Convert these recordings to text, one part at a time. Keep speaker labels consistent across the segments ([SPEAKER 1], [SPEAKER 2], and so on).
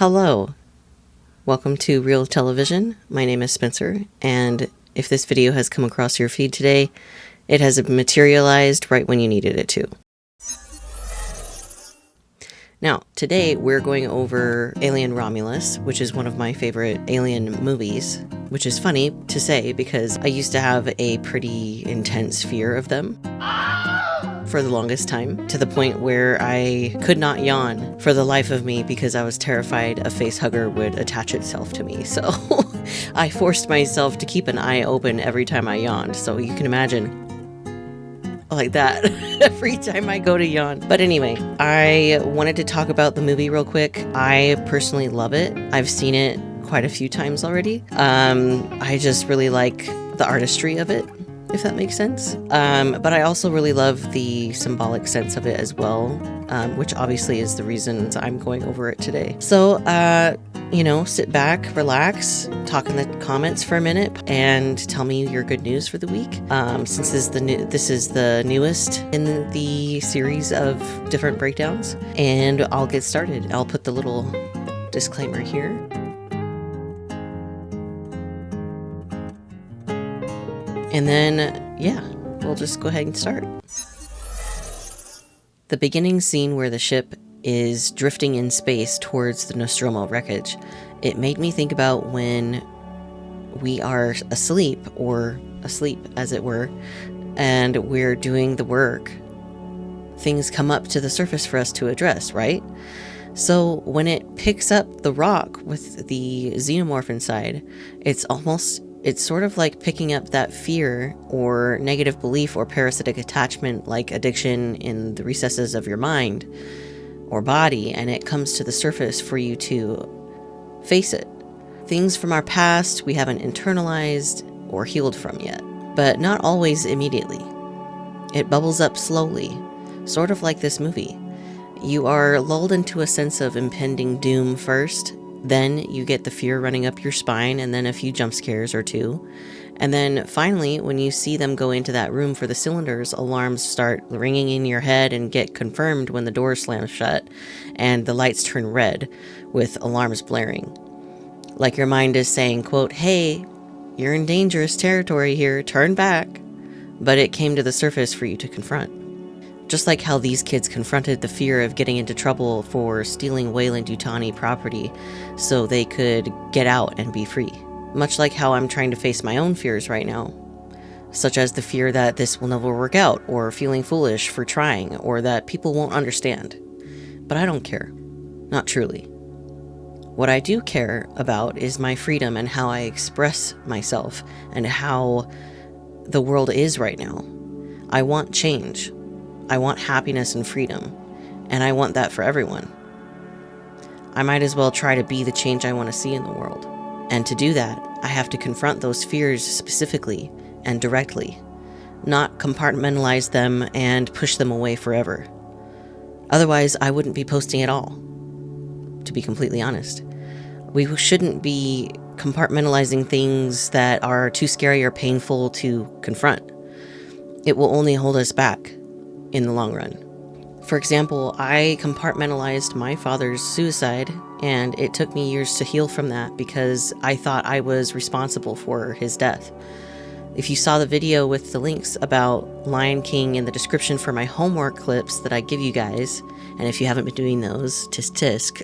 [SPEAKER 1] Hello, welcome to Real Television. My name is Spencer, and if this video has come across your feed today, it has materialized right when you needed it to. Now, today we're going over Alien Romulus, which is one of my favorite Alien movies, which is funny to say because I used to have a pretty intense fear of them for the longest time, to the point where I could not yawn for the life of me because I was terrified a facehugger would attach itself to me. So I forced myself to keep an eye open every time I yawned. So you can imagine, like that, every time I go to yawn. But anyway, I wanted to talk about the movie real quick. I personally love it. I've seen it quite a few times already. I just really like the artistry of it, if that makes sense. But I also really love the symbolic sense of it as well, which obviously is the reason I'm going over it today. So, sit back, relax, talk in the comments for a minute, and tell me your good news for the week. Since this is the newest in the series of different breakdowns, and I'll get started. I'll put the little disclaimer here. And then, we'll just go ahead and start. The beginning scene where the ship is drifting in space towards the Nostromo wreckage, it made me think about when we are asleep, or asleep as it were, and we're doing the work. Things come up to the surface for us to address, right? So when it picks up the rock with the xenomorph inside, it's sort of like picking up that fear or negative belief or parasitic attachment, like addiction, in the recesses of your mind or body, and it comes to the surface for you to face it. Things from our past we haven't internalized or healed from yet, but not always immediately. It bubbles up slowly, sort of like this movie. You are lulled into a sense of impending doom first. Then you get the fear running up your spine, and then a few jump scares or two. And then finally, when you see them go into that room for the cylinders, alarms start ringing in your head and get confirmed when the door slams shut and the lights turn red with alarms blaring. Like your mind is saying, quote, "Hey, you're in dangerous territory here, turn back." But it came to the surface for you to confront. Just like how these kids confronted the fear of getting into trouble for stealing Weyland-Yutani property so they could get out and be free. Much like how I'm trying to face my own fears right now, such as the fear that this will never work out, or feeling foolish for trying, or that people won't understand. But I don't care. Not truly. What I do care about is my freedom and how I express myself and how the world is right now. I want change. I want happiness and freedom, and I want that for everyone. I might as well try to be the change I want to see in the world. And to do that, I have to confront those fears specifically and directly, not compartmentalize them and push them away forever. Otherwise, I wouldn't be posting at all, to be completely honest. We shouldn't be compartmentalizing things that are too scary or painful to confront. It will only hold us back in the long run. For example, I compartmentalized my father's suicide, and it took me years to heal from that because I thought I was responsible for his death. If you saw the video with the links about Lion King in the description for my homework clips that I give you guys, and if you haven't been doing those, tisk tisk,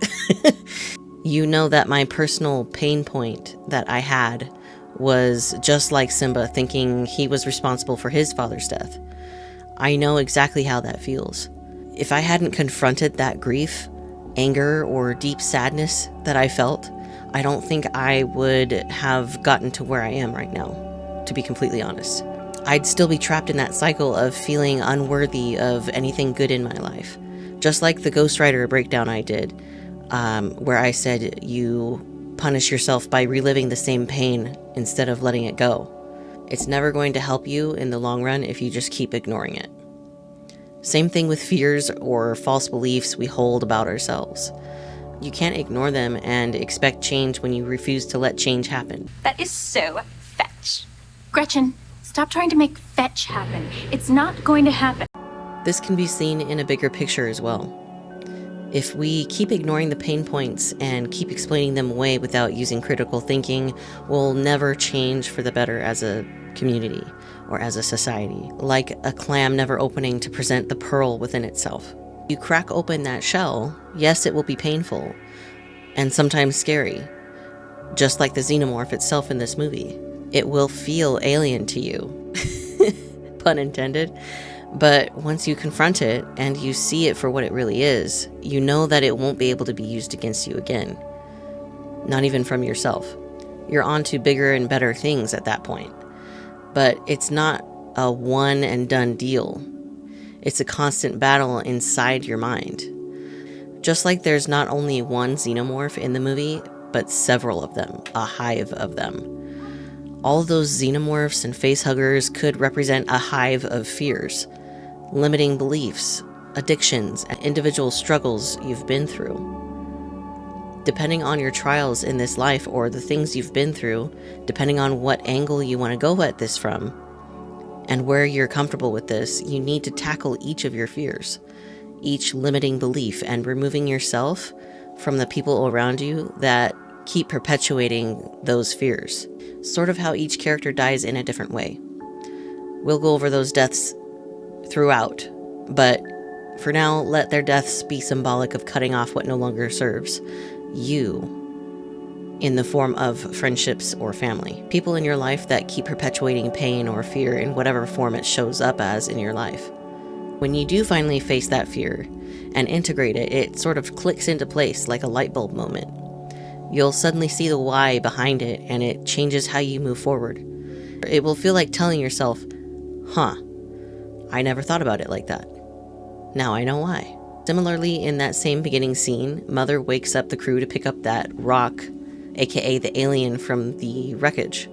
[SPEAKER 1] you know that my personal pain point that I had was just like Simba thinking he was responsible for his father's death. I know exactly how that feels. If I hadn't confronted that grief, anger, or deep sadness that I felt, I don't think I would have gotten to where I am right now, to be completely honest. I'd still be trapped in that cycle of feeling unworthy of anything good in my life. Just like the Ghost Rider breakdown I did, where I said you punish yourself by reliving the same pain instead of letting it go. It's never going to help you in the long run if you just keep ignoring it. Same thing with fears or false beliefs we hold about ourselves. You can't ignore them and expect change when you refuse to let change happen.
[SPEAKER 2] That is so fetch. Gretchen, stop trying to make fetch happen. It's not going to happen.
[SPEAKER 1] This can be seen in a bigger picture as well. If we keep ignoring the pain points and keep explaining them away without using critical thinking, we'll never change for the better as a community or as a society. Like a clam never opening to present the pearl within itself. You crack open that shell, yes, it will be painful and sometimes scary, just like the xenomorph itself in this movie. It will feel alien to you, pun intended. But once you confront it and you see it for what it really is, you know that it won't be able to be used against you again. Not even from yourself. You're on to bigger and better things at that point. But it's not a one and done deal. It's a constant battle inside your mind. Just like there's not only one xenomorph in the movie, but several of them, a hive of them. All those xenomorphs and facehuggers could represent a hive of fears, limiting beliefs, addictions, and individual struggles you've been through. Depending on your trials in this life or the things you've been through, depending on what angle you want to go at this from, and where you're comfortable with this, you need to tackle each of your fears, each limiting belief, and removing yourself from the people around you that keep perpetuating those fears. Sort of how each character dies in a different way. We'll go over those deaths throughout, but for now, let their deaths be symbolic of cutting off what no longer serves you in the form of friendships or family. People in your life that keep perpetuating pain or fear in whatever form it shows up as in your life. When you do finally face that fear and integrate it, it sort of clicks into place like a light bulb moment. You'll suddenly see the why behind it, and it changes how you move forward. It will feel like telling yourself, huh, I never thought about it like that. Now I know why. Similarly, in that same beginning scene, Mother wakes up the crew to pick up that rock, aka the alien from the wreckage.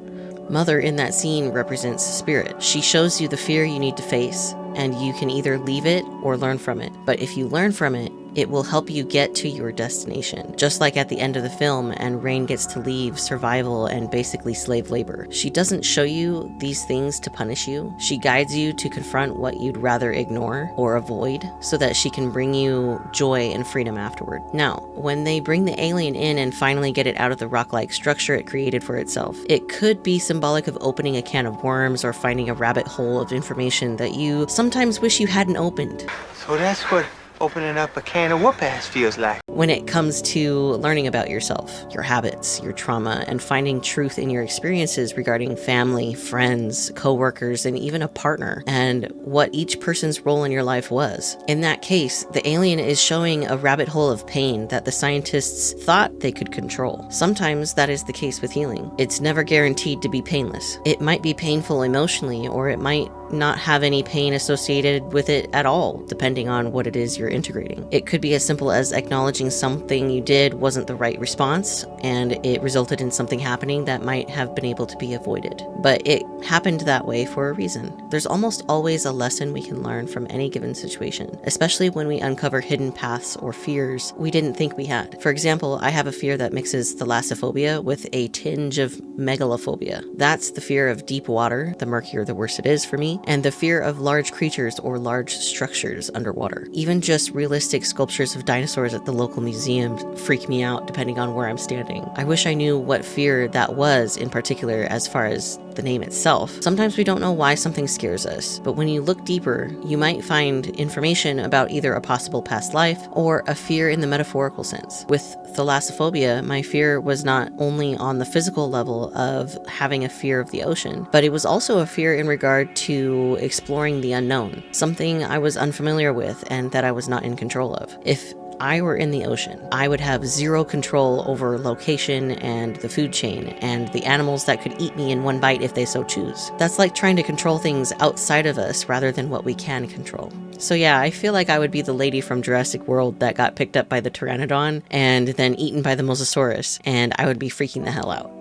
[SPEAKER 1] Mother in that scene represents spirit. She shows you the fear you need to face, and you can either leave it or learn from it. But if you learn from it, it will help you get to your destination. Just like at the end of the film, and Rain gets to leave survival and basically slave labor. She doesn't show you these things to punish you. She guides you to confront what you'd rather ignore or avoid, so that she can bring you joy and freedom afterward. Now, when they bring the alien in and finally get it out of the rock-like structure it created for itself, it could be symbolic of opening a can of worms or finding a rabbit hole of information that you sometimes wish you hadn't opened.
[SPEAKER 3] So that's what opening up a can of whoop-ass feels like.
[SPEAKER 1] When it comes to learning about yourself, your habits, your trauma, and finding truth in your experiences regarding family, friends, co-workers, and even a partner, and what each person's role in your life was. In that case, the alien is showing a rabbit hole of pain that the scientists thought they could control. Sometimes that is the case with healing. It's never guaranteed to be painless. It might be painful emotionally, or it might not have any pain associated with it at all, depending on what it is you're integrating. It could be as simple as acknowledging something you did wasn't the right response, and it resulted in something happening that might have been able to be avoided. But it happened that way for a reason. There's almost always a lesson we can learn from any given situation, especially when we uncover hidden paths or fears we didn't think we had. For example, I have a fear that mixes thalassophobia with a tinge of megalophobia. That's the fear of deep water, the murkier the worse it is for me, and the fear of large creatures or large structures underwater. Even just realistic sculptures of dinosaurs at the local museum freak me out depending on where I'm standing. I wish I knew what fear that was in particular as far as the name itself. Sometimes we don't know why something scares us, but when you look deeper, you might find information about either a possible past life or a fear in the metaphorical sense. With thalassophobia, my fear was not only on the physical level of having a fear of the ocean, but it was also a fear in regard to exploring the unknown, something I was unfamiliar with and that I was not in control of. If I were in the ocean, I would have zero control over location and the food chain and the animals that could eat me in one bite if they so choose. That's like trying to control things outside of us rather than what we can control. So yeah, I feel like I would be the lady from Jurassic World that got picked up by the pteranodon and then eaten by the mosasaurus, and I would be freaking the hell out.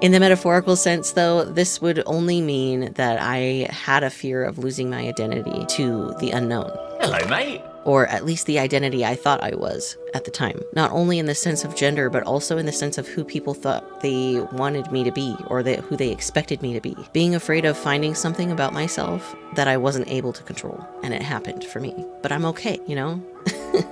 [SPEAKER 1] In the metaphorical sense, though, this would only mean that I had a fear of losing my identity to the unknown.
[SPEAKER 4] Hello, mate.
[SPEAKER 1] or at least the identity I thought I was at the time. Not only in the sense of gender, but also in the sense of who people thought they wanted me to be, or who they expected me to be. Being afraid of finding something about myself that I wasn't able to control, and it happened for me. But I'm okay, you know?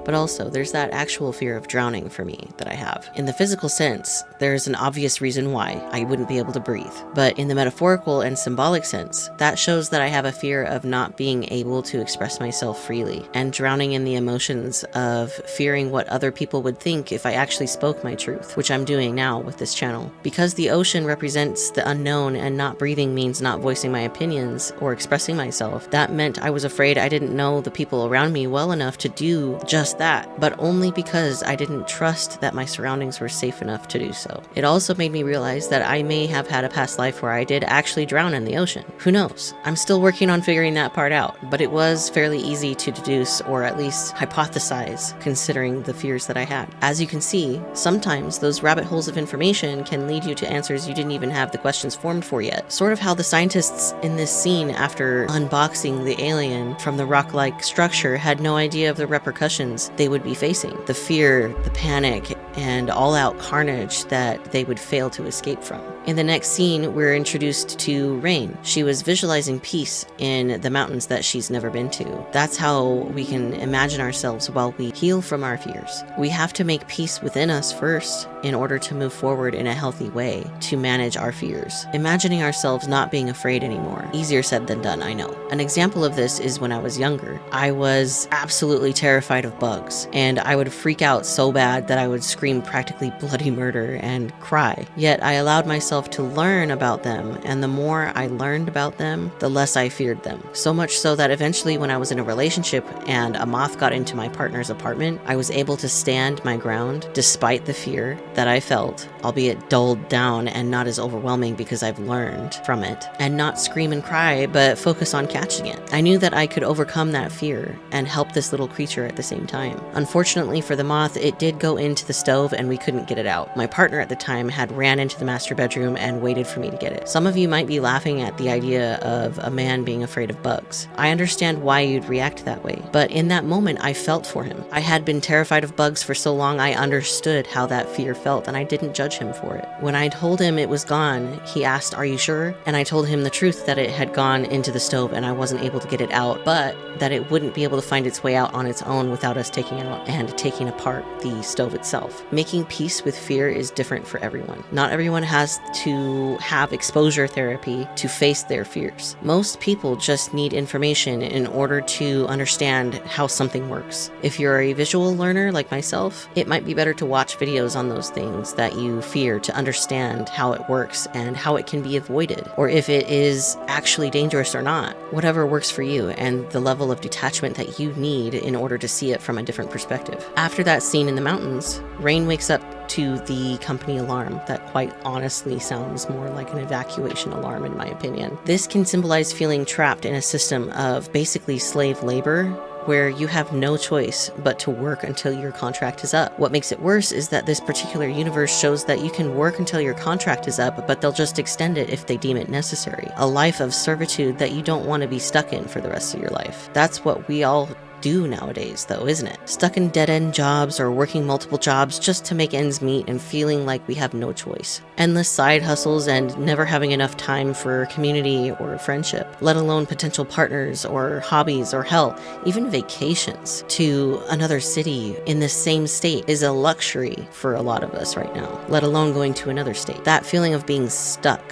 [SPEAKER 1] But also, there's that actual fear of drowning for me that I have. In the physical sense, there's an obvious reason why I wouldn't be able to breathe. But in the metaphorical and symbolic sense, that shows that I have a fear of not being able to express myself freely, and drowning in the emotions of fearing what other people would think if I actually spoke my truth, which I'm doing now with this channel. Because the ocean represents the unknown and not breathing means not voicing my opinions or expressing myself, that meant I was afraid I didn't know the people around me well enough to do just that, but only because I didn't trust that my surroundings were safe enough to do so. It also made me realize that I may have had a past life where I did actually drown in the ocean. Who knows? I'm still working on figuring that part out, but it was fairly easy to deduce, or at least hypothesize, considering the fears that I had. As you can see, sometimes those rabbit holes of information can lead you to answers you didn't even have the questions formed for yet. Sort of how the scientists in this scene, after unboxing the alien from the rock-like structure, had no idea of the repercussions they would be facing. The fear, the panic, and all-out carnage that they would fail to escape from. In the next scene, we're introduced to Rain. She was visualizing peace in the mountains that she's never been to. That's how we can imagine ourselves while we heal from our fears. We have to make peace within us first in order to move forward in a healthy way to manage our fears. Imagining ourselves not being afraid anymore. Easier said than done, I know. An example of this is when I was younger. I was absolutely terrified of bugs, and I would freak out so bad that I would scream practically bloody murder and cry. Yet I allowed myself to learn about them, and the more I learned about them, the less I feared them. So much so that eventually when I was in a relationship and a moth got into my partner's apartment, I was able to stand my ground despite the fear that I felt, albeit dulled down and not as overwhelming because I've learned from it, and not scream and cry, but focus on catching it. I knew that I could overcome that fear and help this little creature at the same time. Unfortunately for the moth, it did go into the stove and we couldn't get it out. My partner at the time had ran into the master bedroom and waited for me to get it. Some of you might be laughing at the idea of a man being afraid of bugs. I understand why you'd react that way, but in that moment I felt for him. I had been terrified of bugs for so long I understood how that fear felt, and I didn't judge him for it. When I told him it was gone, he asked, "Are you sure?" And I told him the truth, that it had gone into the stove and I wasn't able to get it out, but that it wouldn't be able to find its way out on its own without us taking out and taking apart the stove itself. Making peace with fear is different for everyone. Not everyone has to have exposure therapy to face their fears. Most people just need information in order to understand how something works. If you're a visual learner like myself, it might be better to watch videos on those things that you fear to understand how it works and how it can be avoided, or if it is actually dangerous or not. Whatever works for you and the level of detachment that you need in order to see it from a different perspective. After that scene in the mountains, Rain wakes up to the company alarm that quite honestly sounds more like an evacuation alarm in my opinion. This can symbolize feeling trapped in a system of basically slave labor where you have no choice but to work until your contract is up. What makes it worse is that this particular universe shows that you can work until your contract is up, but they'll just extend it if they deem it necessary. A life of servitude that you don't want to be stuck in for the rest of your life. That's what we all do nowadays, though, isn't it? Stuck in dead-end jobs or working multiple jobs just to make ends meet and feeling like we have no choice. Endless side hustles and never having enough time for community or friendship, let alone potential partners or hobbies or hell, even vacations to another city in the same state is a luxury for a lot of us right now, let alone going to another state. That feeling of being stuck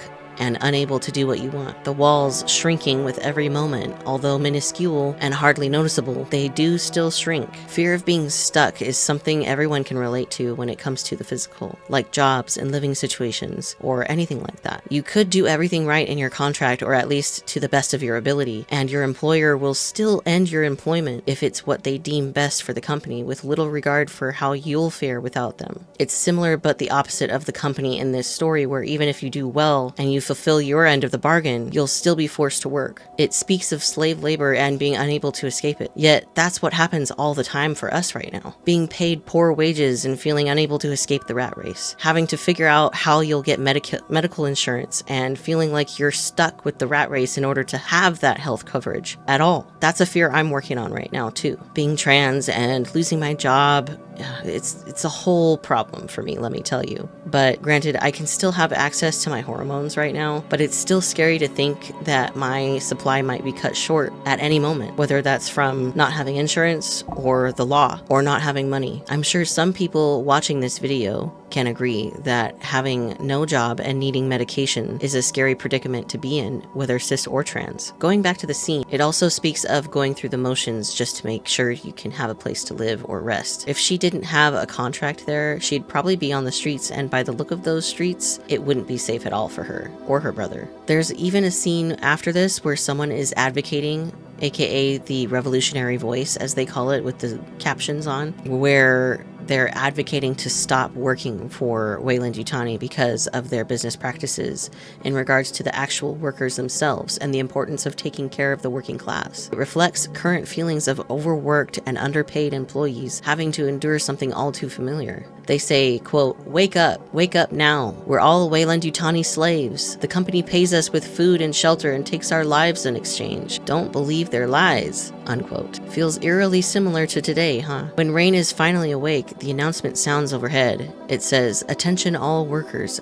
[SPEAKER 1] and unable to do what you want. The walls shrinking with every moment, although minuscule and hardly noticeable, they do still shrink. Fear of being stuck is something everyone can relate to when it comes to the physical, like jobs and living situations, or anything like that. You could do everything right in your contract, or at least to the best of your ability, and your employer will still end your employment if it's what they deem best for the company, with little regard for how you'll fare without them. It's similar but the opposite of the company in this story, where even if you do well and you fulfill your end of the bargain, you'll still be forced to work. It speaks of slave labor and being unable to escape it. Yet that's what happens all the time for us right now. Being paid poor wages and feeling unable to escape the rat race. Having to figure out how you'll get medical insurance and feeling like you're stuck with the rat race in order to have that health coverage at all. That's a fear I'm working on right now too. Being trans and losing my job, it's a whole problem for me, let me tell you. But granted, I can still have access to my hormones right now, but it's still scary to think that my supply might be cut short at any moment, whether that's from not having insurance or the law or not having money. I'm sure some people watching this video can agree that having no job and needing medication is a scary predicament to be in, whether cis or trans. Going back to the scene, it also speaks of going through the motions just to make sure you can have a place to live or rest. If she didn't have a contract there, she'd probably be on the streets, and by the look of those streets, it wouldn't be safe at all for her or her brother. There's even a scene after this where someone is advocating, aka the revolutionary voice as they call it with the captions on, where they're advocating to stop working for Weyland-Yutani because of their business practices in regards to the actual workers themselves and the importance of taking care of the working class. It reflects current feelings of overworked and underpaid employees having to endure something all too familiar. They say, quote, wake up now. We're all Weyland-Yutani slaves. The company pays us with food and shelter and takes our lives in exchange. Don't believe their lies, unquote. Feels eerily similar to today, huh? When Rain is finally awake, the announcement sounds overhead. It says, attention all workers,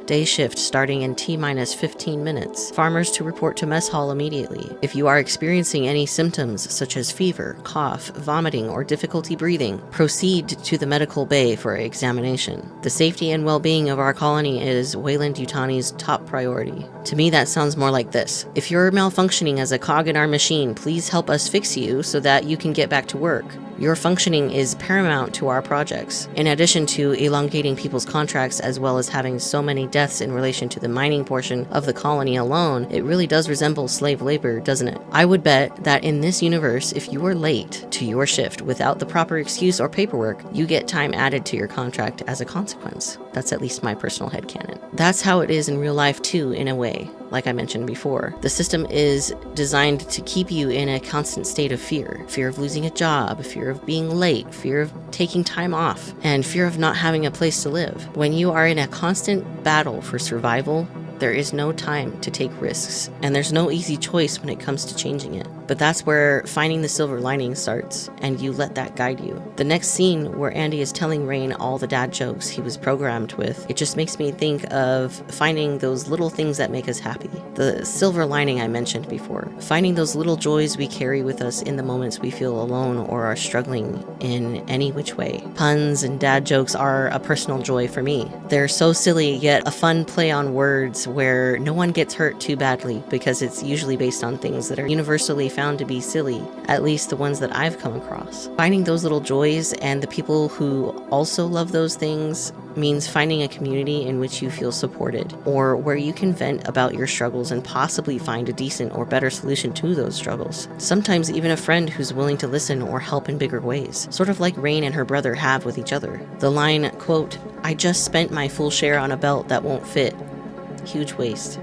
[SPEAKER 1] day shift starting in T-minus 15 minutes. Farmers to report to mess hall immediately. If you are experiencing any symptoms such as fever, cough, vomiting, or difficulty breathing, proceed to the medical bay for examination. The safety and well-being of our colony is Weyland-Yutani's top priority. To me, that sounds more like this. If you're malfunctioning as a cog in our machine, please help us fix you so that you can get back to work. Your functioning is paramount to our projects. In addition to elongating people's contracts as well as having so many deaths in relation to the mining portion of the colony alone, it really does resemble slave labor, doesn't it? I would bet that in this universe, if you are late to your shift without the proper excuse or paperwork, you get time added to your contract as a consequence. That's at least my personal headcanon. That's how it is in real life too, in a way. Like I mentioned before, the system is designed to keep you in a constant state of fear. Fear of losing a job, fear of being late, fear of taking time off, and fear of not having a place to live. When you are in a constant battle for survival, there is no time to take risks, and there's no easy choice when it comes to changing it. But that's where finding the silver lining starts, and you let that guide you. The next scene where Andy is telling Rain all the dad jokes he was programmed with, it just makes me think of finding those little things that make us happy. The silver lining I mentioned before. Finding those little joys we carry with us in the moments we feel alone or are struggling in any which way. Puns and dad jokes are a personal joy for me. They're so silly, yet a fun play on words where no one gets hurt too badly because it's usually based on things that are universally found to be silly, at least the ones that I've come across. Finding those little joys and the people who also love those things means finding a community in which you feel supported, or where you can vent about your struggles and possibly find a decent or better solution to those struggles. Sometimes even a friend who's willing to listen or help in bigger ways, sort of like Rain and her brother have with each other. The line, quote, I just spent my full share on a belt that won't fit. Huge waste.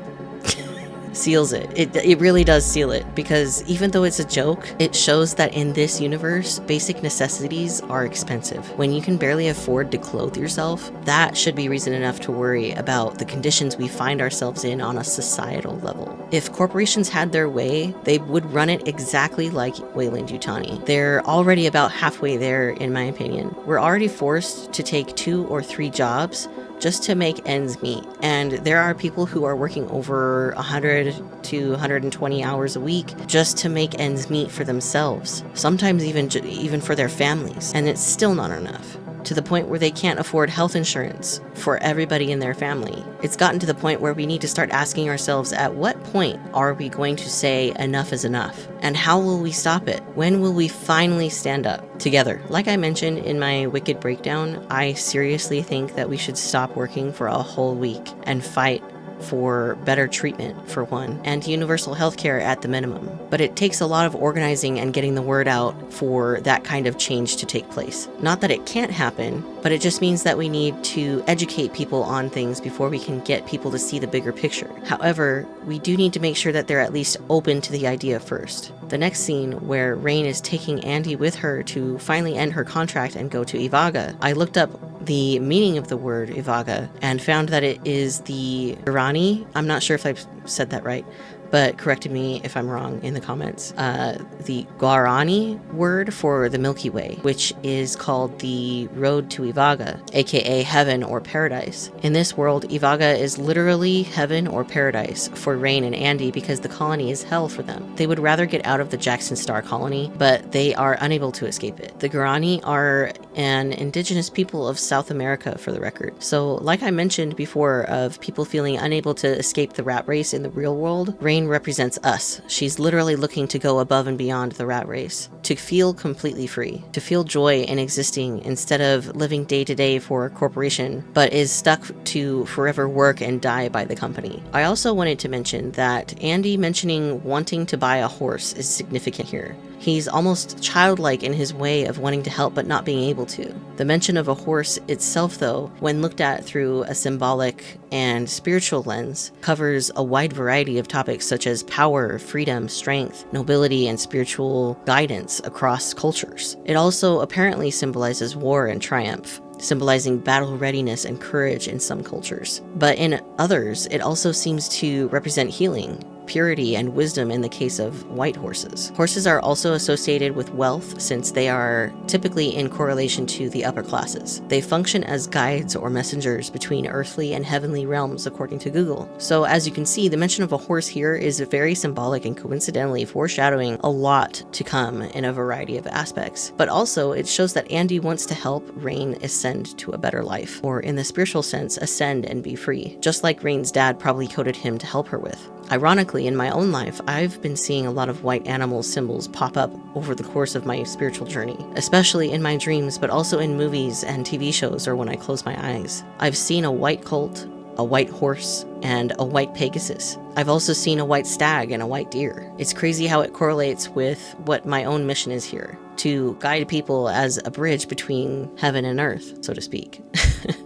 [SPEAKER 1] Seals it. It really does seal it, because even though it's a joke, it shows that in this universe, basic necessities are expensive. When you can barely afford to clothe yourself, that should be reason enough to worry about the conditions we find ourselves in on a societal level. If corporations had their way, they would run it exactly like Weyland-Yutani. They're already about halfway there, in my opinion. We're already forced to take 2 or 3 jobs just to make ends meet. And there are people who are working over 100 to 120 hours a week just to make ends meet for themselves, sometimes even for their families. And it's still not enough. To the point where they can't afford health insurance for everybody in their family. It's gotten to the point where we need to start asking ourselves, at what point are we going to say enough is enough? And how will we stop it? When will we finally stand up together? Like I mentioned in my Wicked breakdown, I seriously think that we should stop working for a whole week and fight for better treatment, for one, and universal healthcare at the minimum. But it takes a lot of organizing and getting the word out for that kind of change to take place. Not that it can't happen, but it just means that we need to educate people on things before we can get people to see the bigger picture. However, we do need to make sure that they're at least open to the idea first. The next scene, where Rain is taking Andy with her to finally end her contract and go to Ivaga, I looked up the meaning of the word Ivaga and found that it is the Irani, I'm not sure if I've said that right, but corrected me if I'm wrong in the comments, the Guarani word for the Milky Way, which is called the road to Ivaga, aka heaven or paradise. In this world, Ivaga is literally heaven or paradise for Rain and Andy because the colony is hell for them. They would rather get out of the Jackson Star colony, but they are unable to escape it. The Guarani are an indigenous people of South America, for the record. So like I mentioned before of people feeling unable to escape the rat race in the real world, Rain represents us. She's literally looking to go above and beyond the rat race, to feel completely free, to feel joy in existing instead of living day to day for a corporation, but is stuck to forever work and die by the company. I also wanted to mention that Andy mentioning wanting to buy a horse is significant here. He's almost childlike in his way of wanting to help but not being able to. The mention of a horse itself, though, when looked at through a symbolic and spiritual lens, covers a wide variety of topics such as power, freedom, strength, nobility, and spiritual guidance across cultures. It also apparently symbolizes war and triumph, symbolizing battle readiness and courage in some cultures. But in others, it also seems to represent healing, purity, and wisdom in the case of white horses. Horses are also associated with wealth since they are typically in correlation to the upper classes. They function as guides or messengers between earthly and heavenly realms according to Google. So as you can see, the mention of a horse here is very symbolic and coincidentally foreshadowing a lot to come in a variety of aspects. But also it shows that Andy wants to help Rain ascend to a better life, or in the spiritual sense, ascend and be free, just like Rain's dad probably coded him to help her with. Ironically, in my own life, I've been seeing a lot of white animal symbols pop up over the course of my spiritual journey, especially in my dreams, but also in movies and TV shows or when I close my eyes. I've seen a white colt, a white horse, and a white Pegasus. I've also seen a white stag and a white deer. It's crazy how it correlates with what my own mission is here, to guide people as a bridge between heaven and earth, so to speak.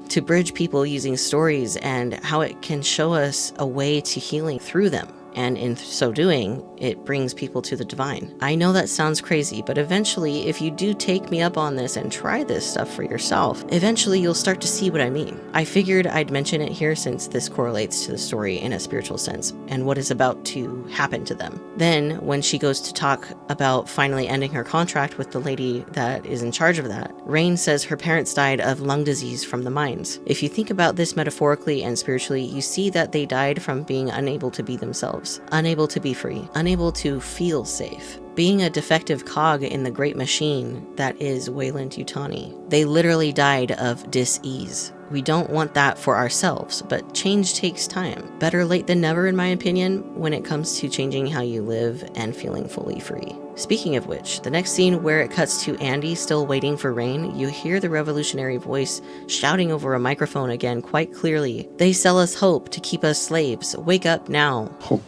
[SPEAKER 1] To bridge people using stories and how it can show us a way to healing through them. And in so doing, it brings people to the divine. I know that sounds crazy, but eventually, if you do take me up on this and try this stuff for yourself, eventually you'll start to see what I mean. I figured I'd mention it here since this correlates to the story in a spiritual sense and what is about to happen to them. Then, when she goes to talk about finally ending her contract with the lady that is in charge of that, Rain says her parents died of lung disease from the mines. If you think about this metaphorically and spiritually, you see that they died from being unable to be themselves. Unable to be free, unable to feel safe, being a defective cog in the great machine that is Weyland-Yutani. They literally died of dis-ease. We don't want that for ourselves, but change takes time. Better late than never, in my opinion, when it comes to changing how you live and feeling fully free. Speaking of which, the next scene where it cuts to Andy still waiting for Rain, you hear the revolutionary voice shouting over a microphone again quite clearly. They sell us hope to keep us slaves. Wake up now.
[SPEAKER 4] Hope.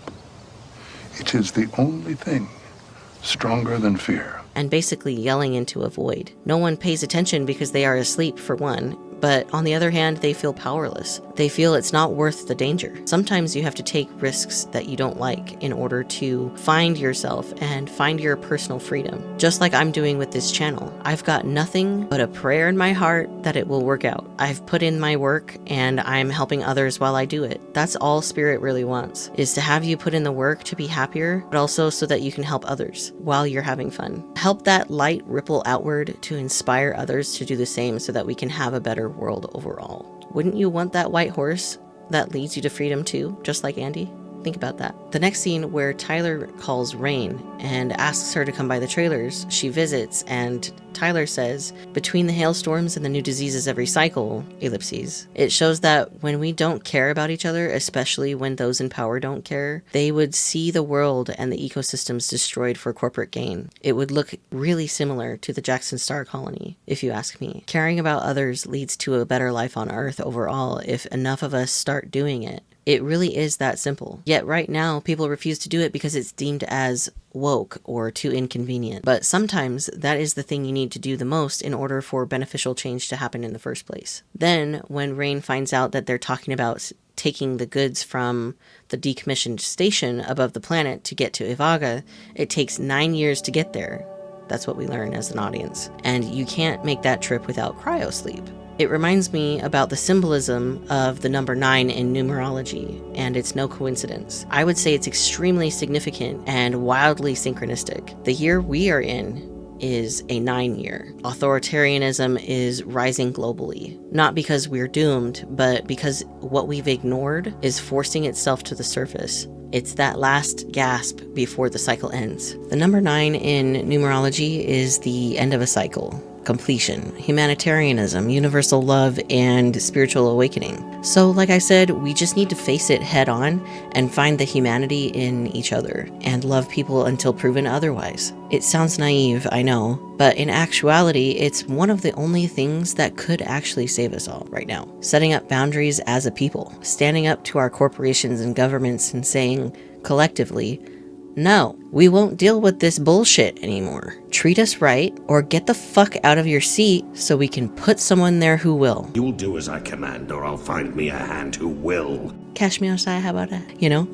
[SPEAKER 4] It is the only thing stronger than fear.
[SPEAKER 1] And basically yelling into a void. No one pays attention because they are asleep, for one. But on the other hand, they feel powerless. They feel it's not worth the danger. Sometimes you have to take risks that you don't like in order to find yourself and find your personal freedom. Just like I'm doing with this channel. I've got nothing but a prayer in my heart that it will work out. I've put in my work and I'm helping others while I do it. That's all Spirit really wants, is to have you put in the work to be happier, but also so that you can help others while you're having fun. Help that light ripple outward to inspire others to do the same so that we can have a better world overall. Wouldn't you want that white horse that leads you to freedom too, just like Andy? Think about that. The next scene where Tyler calls Rain and asks her to come by the trailers, she visits and Tyler says, between the hailstorms and the new diseases every cycle, ellipses, it shows that when we don't care about each other, especially when those in power don't care, they would see the world and the ecosystems destroyed for corporate gain. It would look really similar to the Jackson Star colony, if you ask me. Caring about others leads to a better life on Earth overall if enough of us start doing it. It really is that simple. Yet right now, people refuse to do it because it's deemed as woke or too inconvenient. But sometimes that is the thing you need to do the most in order for beneficial change to happen in the first place. Then, when Rain finds out that they're talking about taking the goods from the decommissioned station above the planet to get to Ivaga, it takes 9 years to get there. That's what we learn as an audience. And you can't make that trip without cryosleep. It reminds me about the symbolism of the number 9 in numerology, and it's no coincidence. I would say it's extremely significant and wildly synchronistic. The year we are in is a 9 year. Authoritarianism is rising globally, not because we're doomed, but because what we've ignored is forcing itself to the surface. It's that last gasp before the cycle ends. The number 9 in numerology is the end of a cycle, completion, humanitarianism, universal love, and spiritual awakening. So, like I said, we just need to face it head on and find the humanity in each other and love people until proven otherwise. It sounds naive, I know, but in actuality, it's one of the only things that could actually save us all right now. Setting up boundaries as a people, standing up to our corporations and governments and saying, collectively, no, we won't deal with this bullshit anymore. Treat us right, or get the fuck out of your seat so we can put someone there who will.
[SPEAKER 5] You'll do as I command, or I'll find me a hand who will.
[SPEAKER 1] Catch me outside, how about that? You know?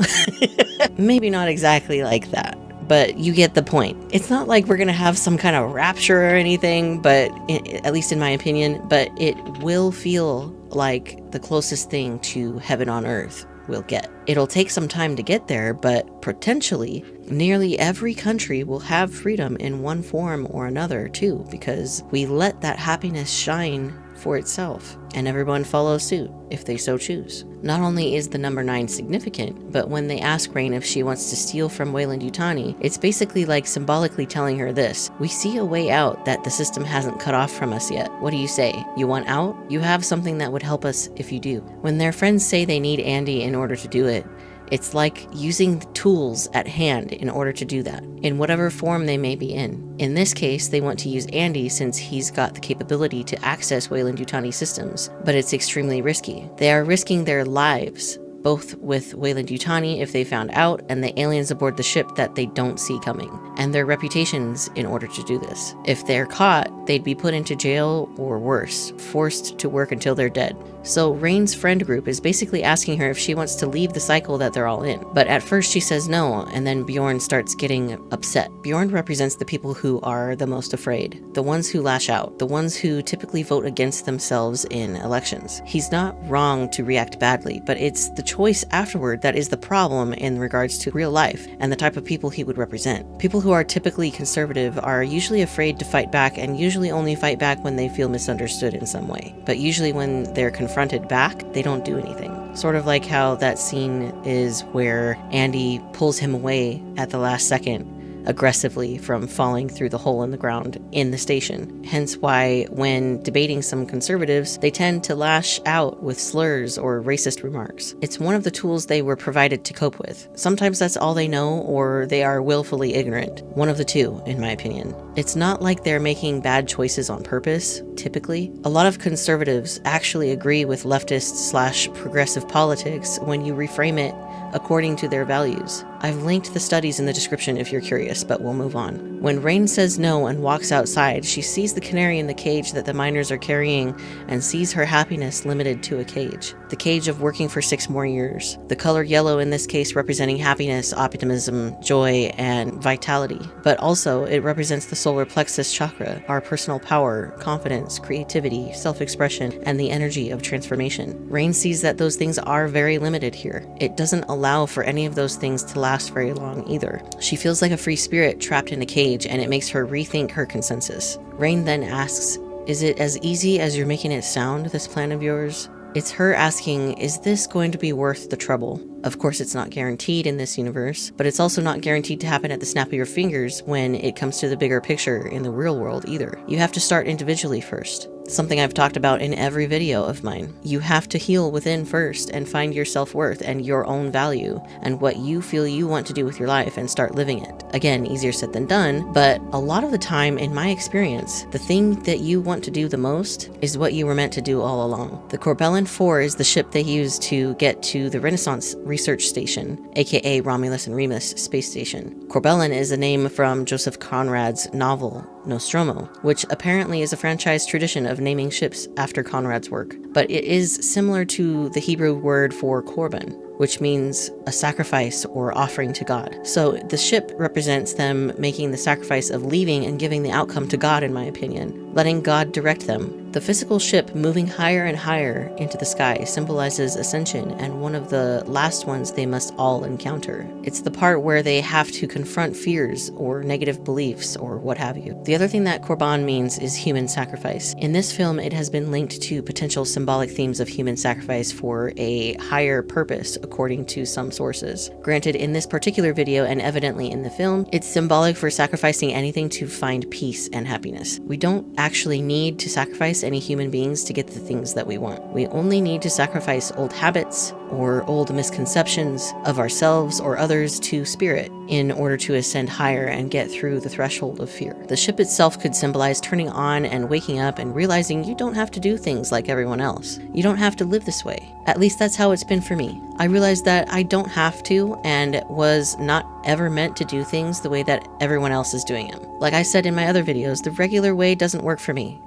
[SPEAKER 1] Maybe not exactly like that, but you get the point. It's not like we're gonna have some kind of rapture or anything, but at least in my opinion, but it will feel like the closest thing to heaven on earth we'll get. It'll take some time to get there, but potentially nearly every country will have freedom in one form or another too, because we let that happiness shine for itself, and everyone follows suit if they so choose. Not only is the number 9 significant, but when they ask Rain if she wants to steal from Weyland-Yutani, it's basically like symbolically telling her this: we see a way out that the system hasn't cut off from us yet. What do you say? You want out? You have something that would help us if you do. When their friends say they need Andy in order to do it, it's like using the tools at hand in order to do that, in whatever form they may be in. In this case, they want to use Andy since he's got the capability to access Weyland-Yutani systems, but it's extremely risky. They are risking their lives, both with Weyland-Yutani if they found out, and the aliens aboard the ship that they don't see coming, and their reputations in order to do this. If they're caught, they'd be put into jail or worse, forced to work until they're dead. So Rain's friend group is basically asking her if she wants to leave the cycle that they're all in. But at first she says no, and then Bjorn starts getting upset. Bjorn represents the people who are the most afraid, the ones who lash out, the ones who typically vote against themselves in elections. He's not wrong to react badly, but it's the choice afterward that is the problem in regards to real life and the type of people he would represent. People who are typically conservative are usually afraid to fight back, and usually only fight back when they feel misunderstood in some way. But usually when they're confronted back, they don't do anything. Sort of like how that scene is where Andy pulls him away at the last second aggressively from falling through the hole in the ground in the station. Hence why when debating some conservatives, they tend to lash out with slurs or racist remarks. It's one of the tools they were provided to cope with. Sometimes that's all they know, or they are willfully ignorant. One of the two, in my opinion. It's not like they're making bad choices on purpose, typically. A lot of conservatives actually agree with leftist/progressive politics when you reframe it according to their values. I've linked the studies in the description if you're curious, but we'll move on. When Rain says no and walks outside, she sees the canary in the cage that the miners are carrying and sees her happiness limited to a cage. The cage of working for 6 more years. The color yellow in this case representing happiness, optimism, joy, and vitality. But also, it represents the solar plexus chakra, our personal power, confidence, creativity, self-expression, and the energy of transformation. Rain sees that those things are very limited here. It doesn't allow for any of those things to last very long either. She feels like a free spirit trapped in a cage, and it makes her rethink her consensus. Rain then asks, "Is it as easy as you're making it sound, this plan of yours?" It's her asking, is this going to be worth the trouble? Of course, it's not guaranteed in this universe, but it's also not guaranteed to happen at the snap of your fingers when it comes to the bigger picture in the real world either. You have to start individually first. Something I've talked about in every video of mine. You have to heal within first and find your self-worth and your own value and what you feel you want to do with your life and start living it. Again, easier said than done, but a lot of the time, in my experience, the thing that you want to do the most is what you were meant to do all along. The Corbellan 4 is the ship they used to get to the Renaissance Research Station, aka Romulus and Remus Space Station. Corbellan is a name from Joseph Conrad's novel, Nostromo, which apparently is a franchise tradition of naming ships after Conrad's work. But it is similar to the Hebrew word for korban, which means a sacrifice or offering to God. So the ship represents them making the sacrifice of leaving and giving the outcome to God, in my opinion, letting God direct them. The physical ship moving higher and higher into the sky symbolizes ascension and one of the last ones they must all encounter. It's the part where they have to confront fears or negative beliefs or what have you. The other thing that Korban means is human sacrifice. In this film, it has been linked to potential symbolic themes of human sacrifice for a higher purpose, according to some sources. Granted, in this particular video and evidently in the film, it's symbolic for sacrificing anything to find peace and happiness. We don't actually need to sacrifice any human beings to get the things that we want. We only need to sacrifice old habits or old misconceptions of ourselves or others to spirit in order to ascend higher and get through the threshold of fear. The ship itself could symbolize turning on and waking up and realizing you don't have to do things like everyone else. You don't have to live this way. At least that's how it's been for me. I realized that I don't have to and was not ever meant to do things the way that everyone else is doing them. Like I said in my other videos, the regular way doesn't work for me.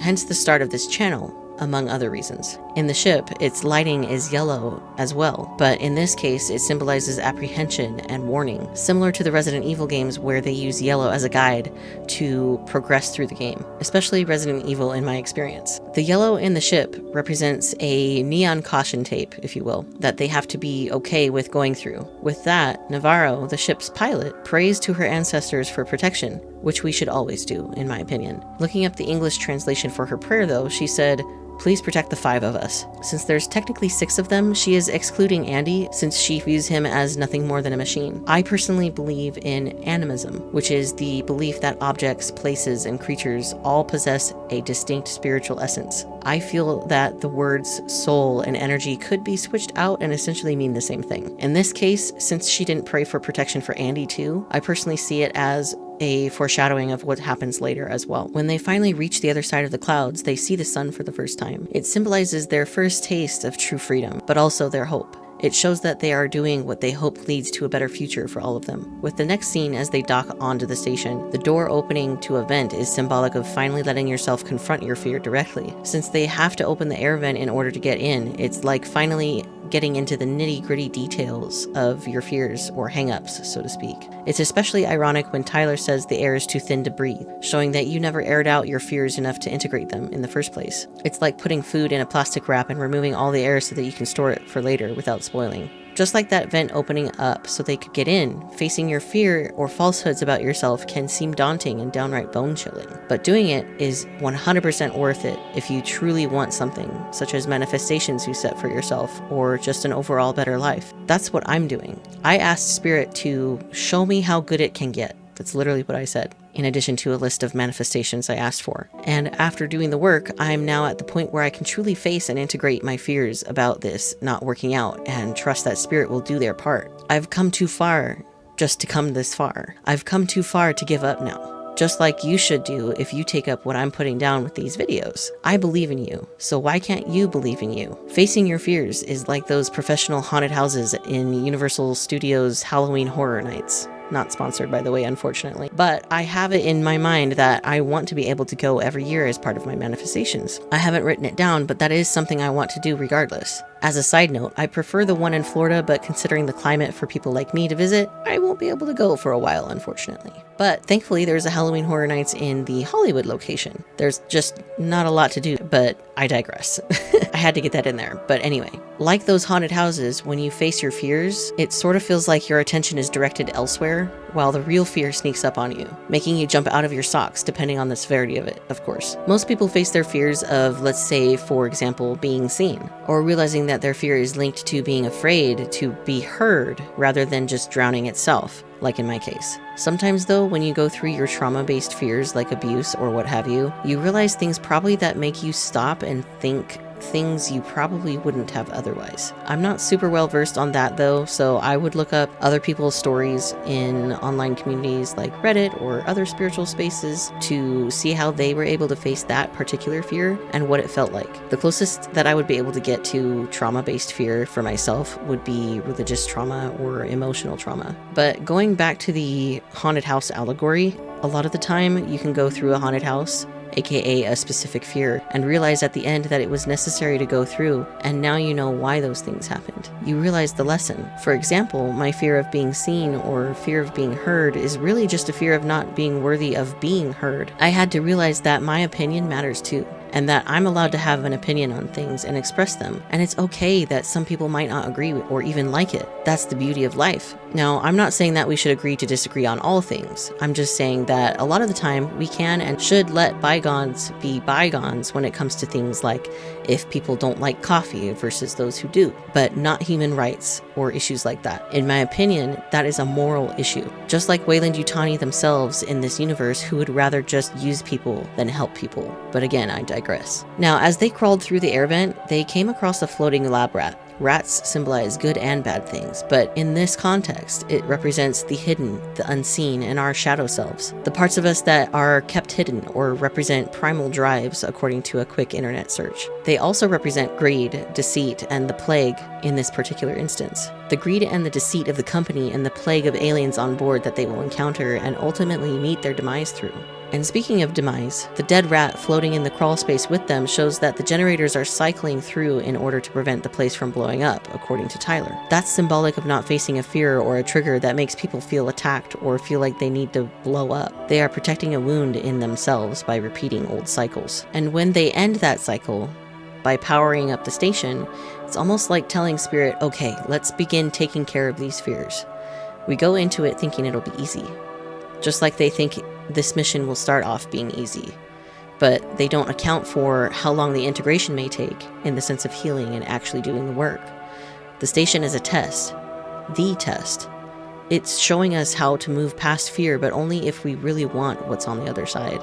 [SPEAKER 1] Hence the start of this channel, among other reasons. In the ship, its lighting is yellow as well, but in this case, it symbolizes apprehension and warning, similar to the Resident Evil games where they use yellow as a guide to progress through the game, especially Resident Evil in my experience. The yellow in the ship represents a neon caution tape, if you will, that they have to be okay with going through. With that, Navarro, the ship's pilot, prays to her ancestors for protection, which we should always do, in my opinion. Looking up the English translation for her prayer though, she said, "Please protect the 5 of us." Since there's technically 6 of them, she is excluding Andy since she views him as nothing more than a machine. I personally believe in animism, which is the belief that objects, places, and creatures all possess a distinct spiritual essence. I feel that the words soul and energy could be switched out and essentially mean the same thing. In this case, since she didn't pray for protection for Andy too, I personally see it as a foreshadowing of what happens later as well. When they finally reach the other side of the clouds, they see the sun for the first time. It symbolizes their first taste of true freedom, but also their hope. It shows that they are doing what they hope leads to a better future for all of them. With the next scene as they dock onto the station, the door opening to a vent is symbolic of finally letting yourself confront your fear directly. Since they have to open the air vent in order to get in, it's like finally getting into the nitty-gritty details of your fears or hang-ups, so to speak. It's especially ironic when Tyler says the air is too thin to breathe, showing that you never aired out your fears enough to integrate them in the first place. It's like putting food in a plastic wrap and removing all the air so that you can store it for later without spoiling. Just like that vent opening up so they could get in, facing your fear or falsehoods about yourself can seem daunting and downright bone-chilling. But doing it is 100% worth it if you truly want something, such as manifestations you set for yourself or just an overall better life. That's what I'm doing. I asked Spirit to show me how good it can get. That's literally what I said, in addition to a list of manifestations I asked for. And after doing the work, I'm now at the point where I can truly face and integrate my fears about this not working out and trust that Spirit will do their part. I've come too far just to come this far. I've come too far to give up now. Just like you should do if you take up what I'm putting down with these videos. I believe in you, so why can't you believe in you? Facing your fears is like those professional haunted houses in Universal Studios Halloween Horror Nights. Not sponsored, by the way, unfortunately. But I have it in my mind that I want to be able to go every year as part of my manifestations. I haven't written it down, but that is something I want to do regardless. As a side note, I prefer the one in Florida, but considering the climate for people like me to visit, I won't be able to go for a while, unfortunately. But thankfully, there's a Halloween Horror Nights in the Hollywood location. There's just not a lot to do, but I digress. I had to get that in there. But anyway, like those haunted houses, when you face your fears, it sort of feels like your attention is directed elsewhere, while the real fear sneaks up on you, making you jump out of your socks, depending on the severity of it, of course. Most people face their fears of, let's say, for example, being seen, or realizing that their fear is linked to being afraid to be heard rather than just drowning itself, like in my case. Sometimes though, when you go through your trauma-based fears like abuse or what have you, you realize things probably that make you stop and think things you probably wouldn't have otherwise. I'm not super well versed on that though, so I would look up other people's stories in online communities like Reddit or other spiritual spaces to see how they were able to face that particular fear and what it felt like. The closest that I would be able to get to trauma-based fear for myself would be religious trauma or emotional trauma. But going back to the haunted house allegory, a lot of the time you can go through a haunted house, aka a specific fear, and realize at the end that it was necessary to go through, and now you know why those things happened. You realize the lesson. For example, my fear of being seen or fear of being heard is really just a fear of not being worthy of being heard. I had to realize that my opinion matters too, and that I'm allowed to have an opinion on things and express them, and it's okay that some people might not agree or even like it. That's the beauty of life. Now, I'm not saying that we should agree to disagree on all things. I'm just saying that a lot of the time we can and should let bygones be bygones when it comes to things like if people don't like coffee versus those who do, but not human rights or issues like that. In my opinion, that is a moral issue. Just like Weyland-Yutani themselves in this universe, who would rather just use people than help people. But again, I digress. Now, as they crawled through the air vent, they came across a floating lab rat. Rats symbolize good and bad things, but in this context, it represents the hidden, the unseen, and our shadow selves. The parts of us that are kept hidden or represent primal drives, according to a quick internet search. They also represent greed, deceit, and the plague in this particular instance. The greed and the deceit of the company and the plague of aliens on board that they will encounter and ultimately meet their demise through. And speaking of demise, the dead rat floating in the crawl space with them shows that the generators are cycling through in order to prevent the place from blowing up, according to Tyler. That's symbolic of not facing a fear or a trigger that makes people feel attacked or feel like they need to blow up. They are protecting a wound in themselves by repeating old cycles. And when they end that cycle, by powering up the station, it's almost like telling Spirit, okay, let's begin taking care of these fears. We go into it thinking it'll be easy. Just like they think this mission will start off being easy, but they don't account for how long the integration may take in the sense of healing and actually doing the work. The station is a test, the test. It's showing us how to move past fear, but only if we really want what's on the other side.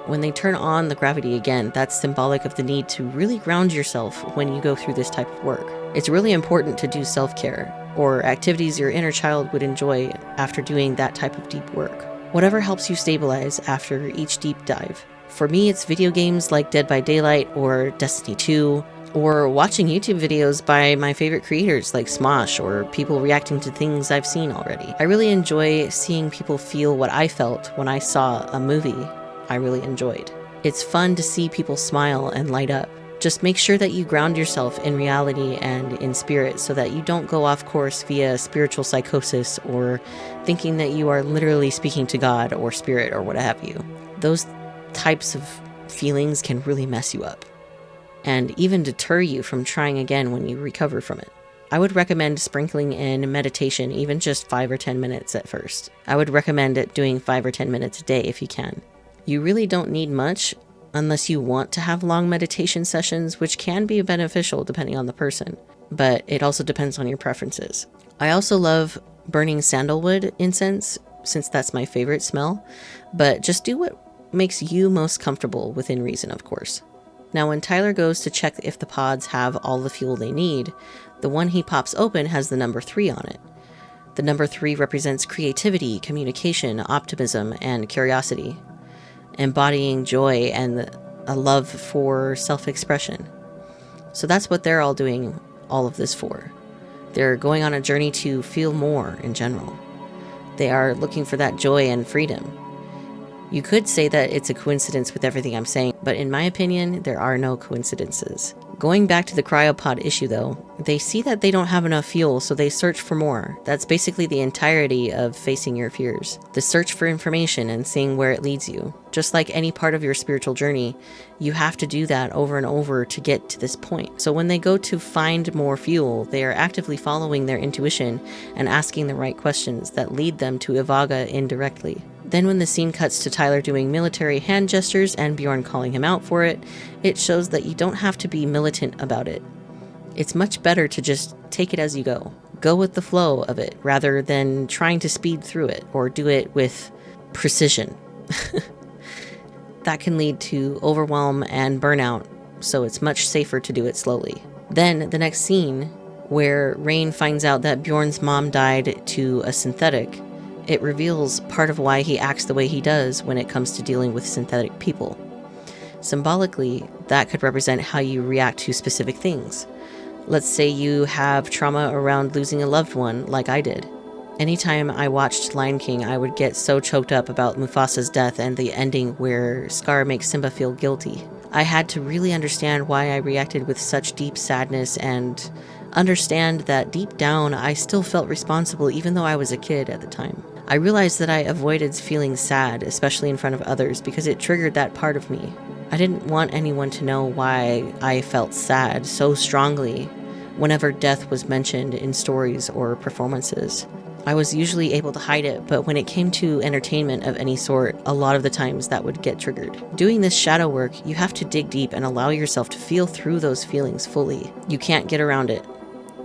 [SPEAKER 1] When they turn on the gravity again, that's symbolic of the need to really ground yourself when you go through this type of work. It's really important to do self-care, or activities your inner child would enjoy after doing that type of deep work. Whatever helps you stabilize after each deep dive. For me, it's video games like Dead by Daylight or Destiny 2, or watching YouTube videos by my favorite creators like Smosh, or people reacting to things I've seen already. I really enjoy seeing people feel what I felt when I saw a movie I really enjoyed. It's fun to see people smile and light up. Just make sure that you ground yourself in reality and in spirit so that you don't go off course via spiritual psychosis or thinking that you are literally speaking to God or spirit or what have you. Those types of feelings can really mess you up and even deter you from trying again when you recover from it. I would recommend sprinkling in meditation, even just 5 or 10 minutes at first. I would recommend doing 5 or 10 minutes a day if you can. You really don't need much unless you want to have long meditation sessions, which can be beneficial depending on the person, but it also depends on your preferences. I also love burning sandalwood incense, since that's my favorite smell, but just do what makes you most comfortable within reason, of course. Now, when Tyler goes to check if the pods have all the fuel they need, the one he pops open has the number 3 on it. The number 3 represents creativity, communication, optimism, and curiosity, embodying joy and a love for self-expression. So that's what they're all doing all of this for. They're going on a journey to feel more in general. They are looking for that joy and freedom. You could say that it's a coincidence with everything I'm saying, but in my opinion, there are no coincidences. Going back to the cryopod issue though, They see that they don't have enough fuel, so they search for more. That's basically the entirety of facing your fears. The search for information and seeing where it leads you. Just like any part of your spiritual journey, you have to do that over and over to get to this point. So when they go to find more fuel, they are actively following their intuition and asking the right questions that lead them to Ivaga indirectly. Then when the scene cuts to Tyler doing military hand gestures and Bjorn calling him out for it, it shows that you don't have to be militant about it. It's much better to just take it as you go. Go with the flow of it rather than trying to speed through it or do it with precision. That can lead to overwhelm and burnout, so it's much safer to do it slowly. Then the next scene, where Rain finds out that Bjorn's mom died to a synthetic, it reveals part of why he acts the way he does when it comes to dealing with synthetic people. Symbolically, that could represent how you react to specific things. Let's say you have trauma around losing a loved one, like I did. Anytime I watched Lion King, I would get so choked up about Mufasa's death and the ending where Scar makes Simba feel guilty. I had to really understand why I reacted with such deep sadness and understand that deep down I still felt responsible even though I was a kid at the time. I realized that I avoided feeling sad, especially in front of others, because it triggered that part of me. I didn't want anyone to know why I felt sad so strongly whenever death was mentioned in stories or performances. I was usually able to hide it, but when it came to entertainment of any sort, a lot of the times that would get triggered. Doing this shadow work, you have to dig deep and allow yourself to feel through those feelings fully. You can't get around it.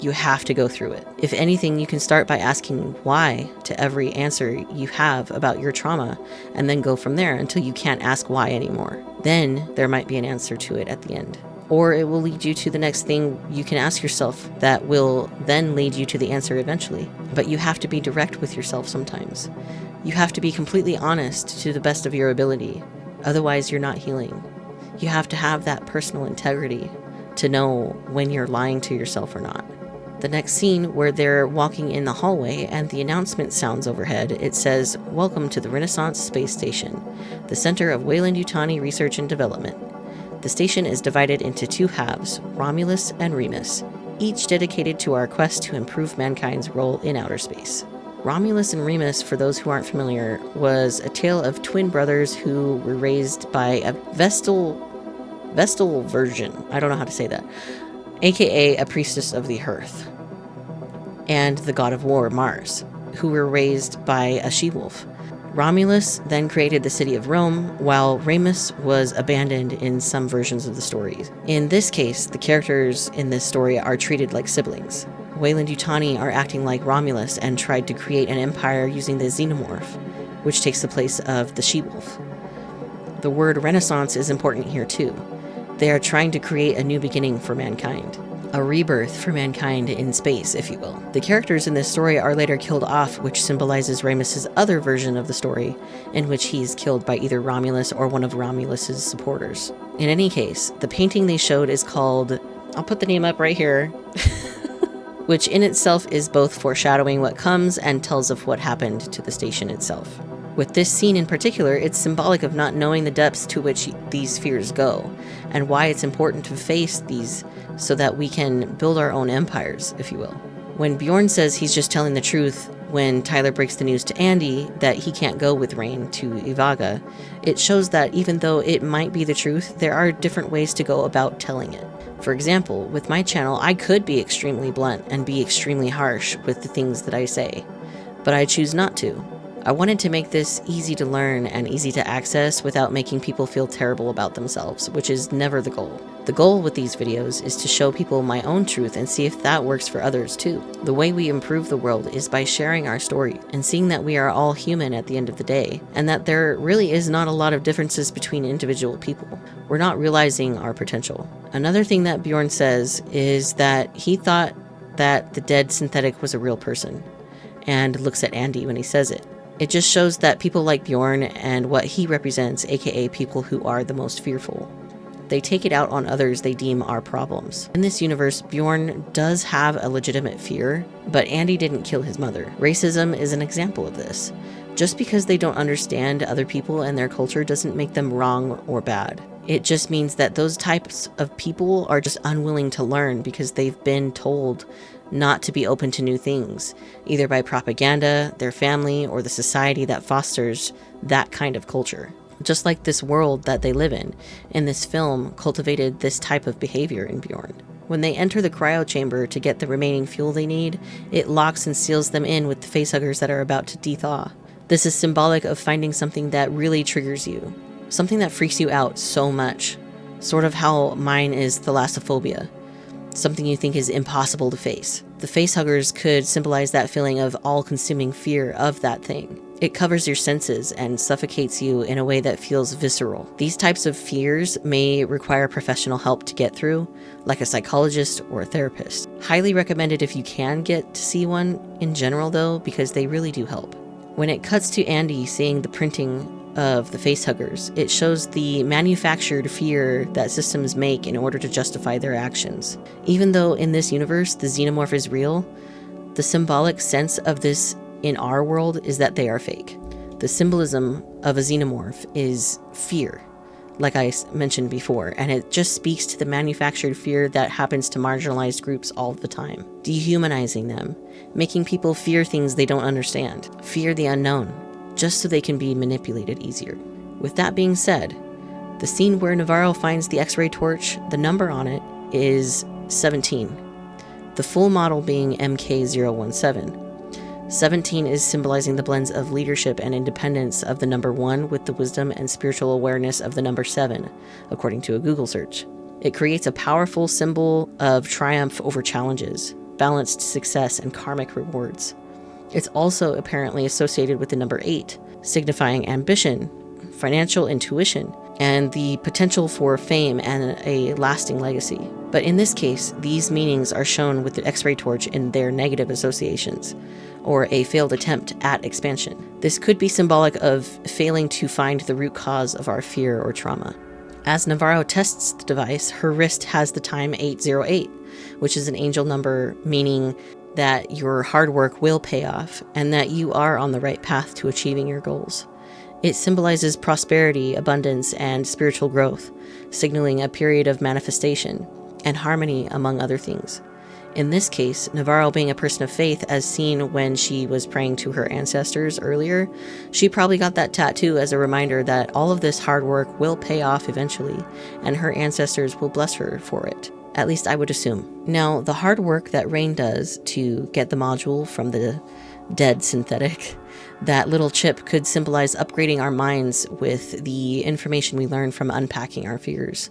[SPEAKER 1] You have to go through it. If anything, you can start by asking why to every answer you have about your trauma, and then go from there until you can't ask why anymore. Then there might be an answer to it at the end. Or it will lead you to the next thing you can ask yourself that will then lead you to the answer eventually. But you have to be direct with yourself sometimes. You have to be completely honest to the best of your ability. Otherwise, you're not healing. You have to have that personal integrity to know when you're lying to yourself or not. The next scene, where they're walking in the hallway and the announcement sounds overhead, it says, "Welcome to the Renaissance Space Station, the center of Weyland-Yutani Research and Development." The station is divided into two halves, Romulus and Remus, each dedicated to our quest to improve mankind's role in outer space. Romulus and Remus, for those who aren't familiar, was a tale of twin brothers who were raised by a Vestal virgin, I don't know how to say that, aka a priestess of the hearth, and the god of war, Mars, who were raised by a she-wolf. Romulus then created the city of Rome, while Remus was abandoned in some versions of the story. In this case, the characters in this story are treated like siblings. Weyland-Yutani are acting like Romulus and tried to create an empire using the xenomorph, which takes the place of the she-wolf. The word Renaissance is important here too. They are trying to create a new beginning for mankind. A rebirth for mankind in space, if you will. The characters in this story are later killed off, which symbolizes Remus's other version of the story, in which he is killed by either Romulus or one of Romulus's supporters. In any case, the painting they showed is called, I'll put the name up right here, which in itself is both foreshadowing what comes and tells of what happened to the station itself. With this scene in particular, it's symbolic of not knowing the depths to which these fears go, and why it's important to face these so that we can build our own empires, if you will. When Bjorn says he's just telling the truth when Tyler breaks the news to Andy that he can't go with Rain to Ivaga, it shows that even though it might be the truth, there are different ways to go about telling it. For example, with my channel, I could be extremely blunt and be extremely harsh with the things that I say, but I choose not to. I wanted to make this easy to learn and easy to access without making people feel terrible about themselves, which is never the goal. The goal with these videos is to show people my own truth and see if that works for others too. The way we improve the world is by sharing our story and seeing that we are all human at the end of the day, and that there really is not a lot of differences between individual people. We're not realizing our potential. Another thing that Bjorn says is that he thought that the dead synthetic was a real person, and looks at Andy when he says it. It just shows that people like Bjorn and what he represents, aka people who are the most fearful, they take it out on others they deem are problems. In this universe, Bjorn does have a legitimate fear, but Andy didn't kill his mother. Racism is an example of this. Just because they don't understand other people and their culture doesn't make them wrong or bad. It just means that those types of people are just unwilling to learn because they've been told not to be open to new things, either by propaganda, their family, or the society that fosters that kind of culture. Just like this world that they live in this film cultivated this type of behavior in Bjorn. When they enter the cryo chamber to get the remaining fuel they need, it locks and seals them in with the facehuggers that are about to de-thaw. This is symbolic of finding something that really triggers you, something that freaks you out so much, sort of how mine is thalassophobia, something you think is impossible to face. The facehuggers could symbolize that feeling of all-consuming fear of that thing. It covers your senses and suffocates you in a way that feels visceral. These types of fears may require professional help to get through, like a psychologist or a therapist. Highly recommended if you can get to see one in general though, because they really do help. When it cuts to Andy seeing the printing of the facehuggers, it shows the manufactured fear that systems make in order to justify their actions. Even though in this universe the xenomorph is real, the symbolic sense of this in our world is that they are fake. The symbolism of a xenomorph is fear, like I mentioned before, and it just speaks to the manufactured fear that happens to marginalized groups all the time. Dehumanizing them, making people fear things they don't understand, fear the unknown, just so they can be manipulated easier. With that being said, the scene where Navarro finds the X-ray torch, the number on it is 17, the full model being MK017. 17 is symbolizing the blends of leadership and independence of the number 1 with the wisdom and spiritual awareness of the number 7, according to a Google search. It creates a powerful symbol of triumph over challenges, balanced success, and karmic rewards. It's also apparently associated with the number 8, signifying ambition, financial intuition, and the potential for fame and a lasting legacy. But in this case, these meanings are shown with the X-ray torch in their negative associations, or a failed attempt at expansion. This could be symbolic of failing to find the root cause of our fear or trauma. As Navarro tests the device, her wrist has the time 808, which is an angel number meaning that your hard work will pay off and that you are on the right path to achieving your goals. It symbolizes prosperity, abundance, and spiritual growth, signaling a period of manifestation and harmony, among other things. In this case, Navarro being a person of faith, as seen when she was praying to her ancestors earlier, she probably got that tattoo as a reminder that all of this hard work will pay off eventually, and her ancestors will bless her for it. At least I would assume. Now, the hard work that Rain does to get the module from the dead synthetic, that little chip could symbolize upgrading our minds with the information we learn from unpacking our fears.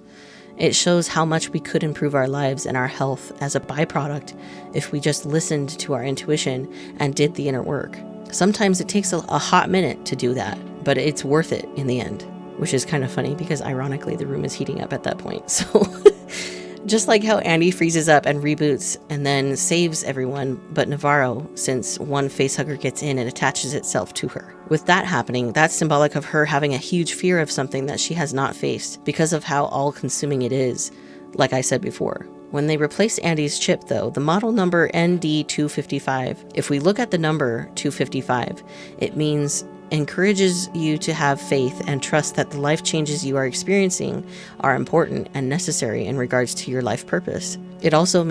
[SPEAKER 1] It shows how much we could improve our lives and our health as a byproduct if we just listened to our intuition and did the inner work. Sometimes it takes a hot minute to do that, but it's worth it in the end, which is kind of funny because ironically the room is heating up at that point. So just like how Andy freezes up and reboots and then saves everyone but Navarro, since one facehugger gets in and attaches itself to her. With that happening, that's symbolic of her having a huge fear of something that she has not faced because of how all-consuming it is, like I said before. When they replace Andy's chip though, the model number ND255, if we look at the number 255, it means encourages you to have faith and trust that the life changes you are experiencing are important and necessary in regards to your life purpose. It also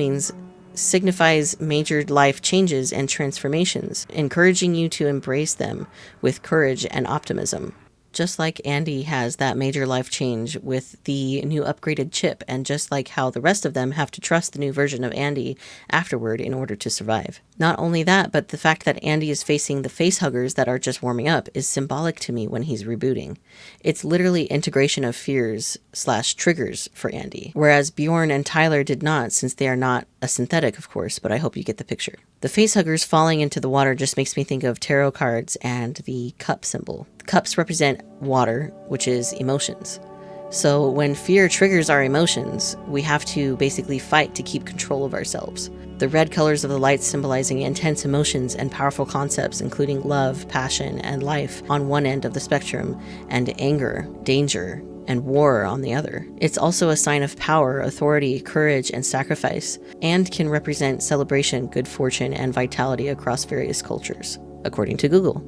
[SPEAKER 1] signifies major life changes and transformations, encouraging you to embrace them with courage and optimism. Just like Andy has that major life change with the new upgraded chip, and just like how the rest of them have to trust the new version of Andy afterward in order to survive. Not only that, but the fact that Andy is facing the facehuggers that are just warming up is symbolic to me when he's rebooting. It's literally integration of fears/triggers for Andy, whereas Bjorn and Tyler did not, since they are not a synthetic, of course, but I hope you get the picture. The facehuggers falling into the water just makes me think of tarot cards and the cup symbol. Cups represent water, which is emotions. So when fear triggers our emotions, we have to basically fight to keep control of ourselves. The red colors of the lights symbolizing intense emotions and powerful concepts, including love, passion, and life on one end of the spectrum, and anger, danger, and war on the other. It's also a sign of power, authority, courage, and sacrifice, and can represent celebration, good fortune, and vitality across various cultures, according to Google.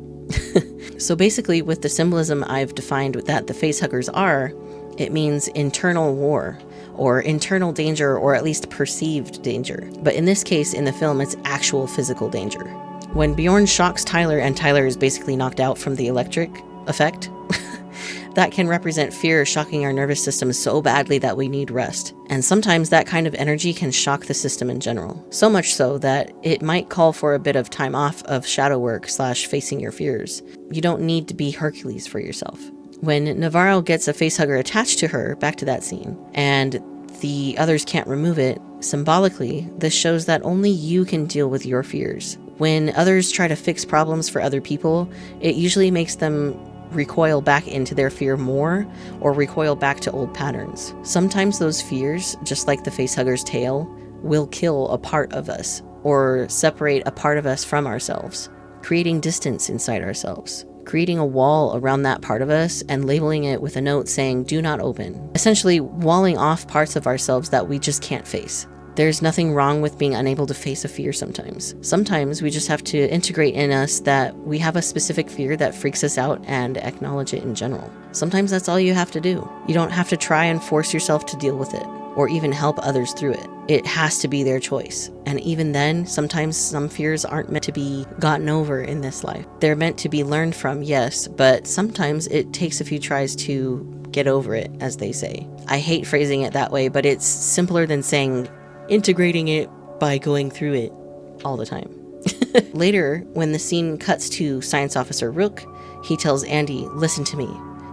[SPEAKER 1] So basically, with the symbolism I've defined that the facehuggers are, it means internal war, or internal danger, or at least perceived danger. But in this case, in the film, it's actual physical danger. When Bjorn shocks Tyler and Tyler is basically knocked out from the electric effect, that can represent fear shocking our nervous system so badly that we need rest. And sometimes that kind of energy can shock the system in general. So much so that it might call for a bit of time off of shadow work / facing your fears. You don't need to be Hercules for yourself. When Navarro gets a facehugger attached to her, back to that scene, and the others can't remove it, symbolically, this shows that only you can deal with your fears. When others try to fix problems for other people, it usually makes them recoil back into their fear more, or recoil back to old patterns. Sometimes those fears, just like the facehugger's tail, will kill a part of us, or separate a part of us from ourselves, creating distance inside ourselves, creating a wall around that part of us and labeling it with a note saying, "Do not open." Essentially, walling off parts of ourselves that we just can't face. There's nothing wrong with being unable to face a fear sometimes. Sometimes we just have to integrate in us that we have a specific fear that freaks us out and acknowledge it in general. Sometimes that's all you have to do. You don't have to try and force yourself to deal with it, or even help others through it. It has to be their choice. And even then, sometimes some fears aren't meant to be gotten over in this life. They're meant to be learned from, yes, but sometimes it takes a few tries to get over it, as they say. I hate phrasing it that way, but it's simpler than saying integrating it by going through it all the time. Later, when the scene cuts to Science Officer Rook, he tells Andy, "Listen to me.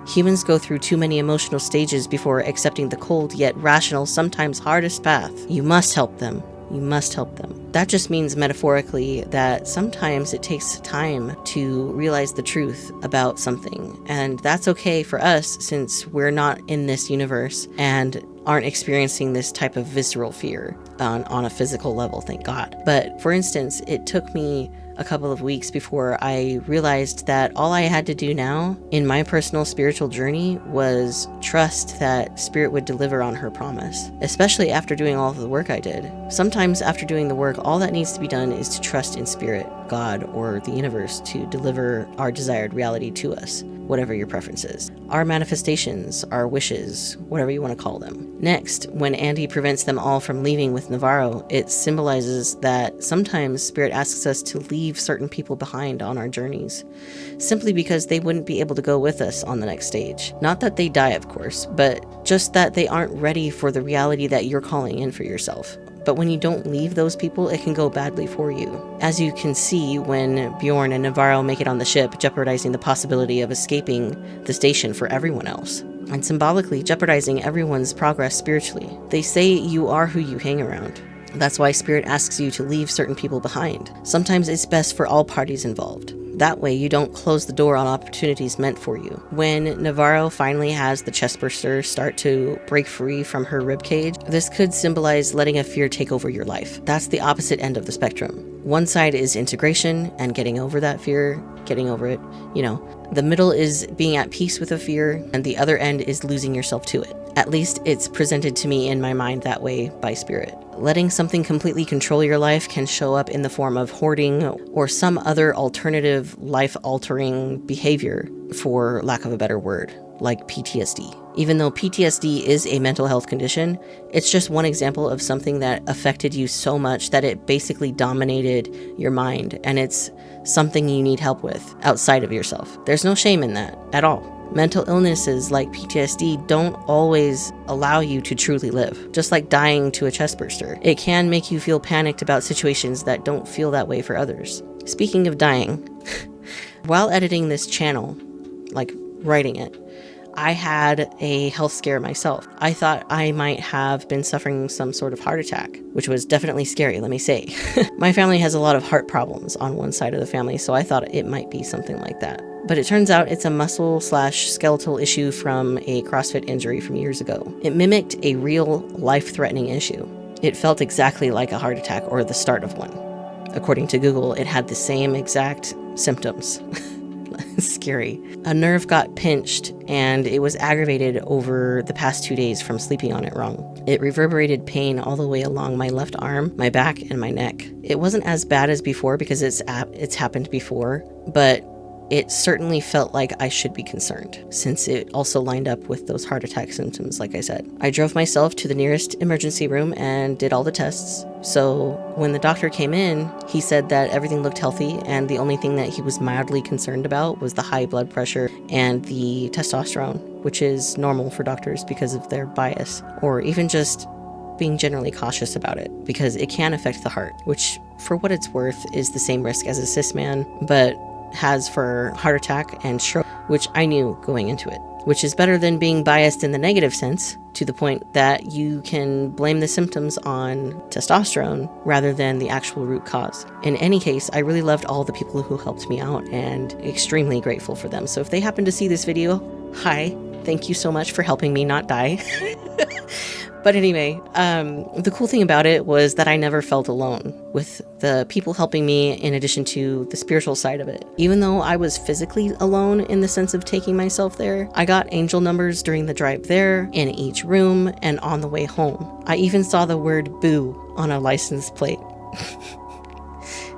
[SPEAKER 1] Humans go through too many emotional stages before accepting the cold yet rational, sometimes hardest path. You must help them. You must help them." That just means metaphorically that sometimes it takes time to realize the truth about something. And that's okay for us since we're not in this universe and aren't experiencing this type of visceral fear on a physical level, thank God. But for instance, it took me a couple of weeks before I realized that all I had to do now in my personal spiritual journey was trust that Spirit would deliver on her promise, especially after doing all of the work I did. Sometimes after doing the work, all that needs to be done is to trust in Spirit, God, or the universe to deliver our desired reality to us, whatever your preference is. Our manifestations, our wishes, whatever you want to call them. Next, when Andy prevents them all from leaving with Navarro, it symbolizes that sometimes Spirit asks us to leave certain people behind on our journeys, simply because they wouldn't be able to go with us on the next stage. Not that they die, of course, but just that they aren't ready for the reality that you're calling in for yourself. But when you don't leave those people, it can go badly for you. As you can see when Bjorn and Navarro make it on the ship, jeopardizing the possibility of escaping the station for everyone else, and symbolically jeopardizing everyone's progress spiritually. They say you are who you hang around. That's why Spirit asks you to leave certain people behind. Sometimes it's best for all parties involved. That way you don't close the door on opportunities meant for you. When Navarro finally has the chestburster start to break free from her ribcage, this could symbolize letting a fear take over your life. That's the opposite end of the spectrum. One side is integration and getting over that fear, getting over it, The middle is being at peace with a fear, and the other end is losing yourself to it. At least it's presented to me in my mind that way by Spirit. Letting something completely control your life can show up in the form of hoarding or some other alternative life-altering behavior, for lack of a better word, like PTSD. Even though PTSD is a mental health condition, it's just one example of something that affected you so much that it basically dominated your mind, and it's something you need help with outside of yourself. There's no shame in that at all. Mental illnesses like PTSD don't always allow you to truly live, just like dying to a chestburster. It can make you feel panicked about situations that don't feel that way for others. Speaking of dying, while editing this channel, like writing it, I had a health scare myself. I thought I might have been suffering some sort of heart attack, which was definitely scary, let me say. My family has a lot of heart problems on one side of the family, so I thought it might be something like that. But it turns out it's a muscle/skeletal issue from a CrossFit injury from years ago. It mimicked a real life-threatening issue. It felt exactly like a heart attack or the start of one. According to Google, it had the same exact symptoms. Scary. A nerve got pinched, and it was aggravated over the past 2 days from sleeping on it wrong. It reverberated pain all the way along my left arm, my back, and my neck. It wasn't as bad as before because it's happened before, but it certainly felt like I should be concerned, since it also lined up with those heart attack symptoms, like I said. I drove myself to the nearest emergency room and did all the tests. So when the doctor came in, he said that everything looked healthy, and the only thing that he was mildly concerned about was the high blood pressure and the testosterone, which is normal for doctors because of their bias, or even just being generally cautious about it, because it can affect the heart, which for what it's worth is the same risk as a cis man, but has for heart attack and stroke, which I knew going into it, which is better than being biased in the negative sense, to the point that you can blame the symptoms on testosterone rather than the actual root cause. In any case, I really loved all the people who helped me out and extremely grateful for them. So if they happen to see this video, hi, thank you so much for helping me not die. But anyway, the cool thing about it was that I never felt alone with the people helping me, in addition to the spiritual side of it. Even though I was physically alone in the sense of taking myself there, I got angel numbers during the drive there, in each room, and on the way home. I even saw the word boo on a license plate.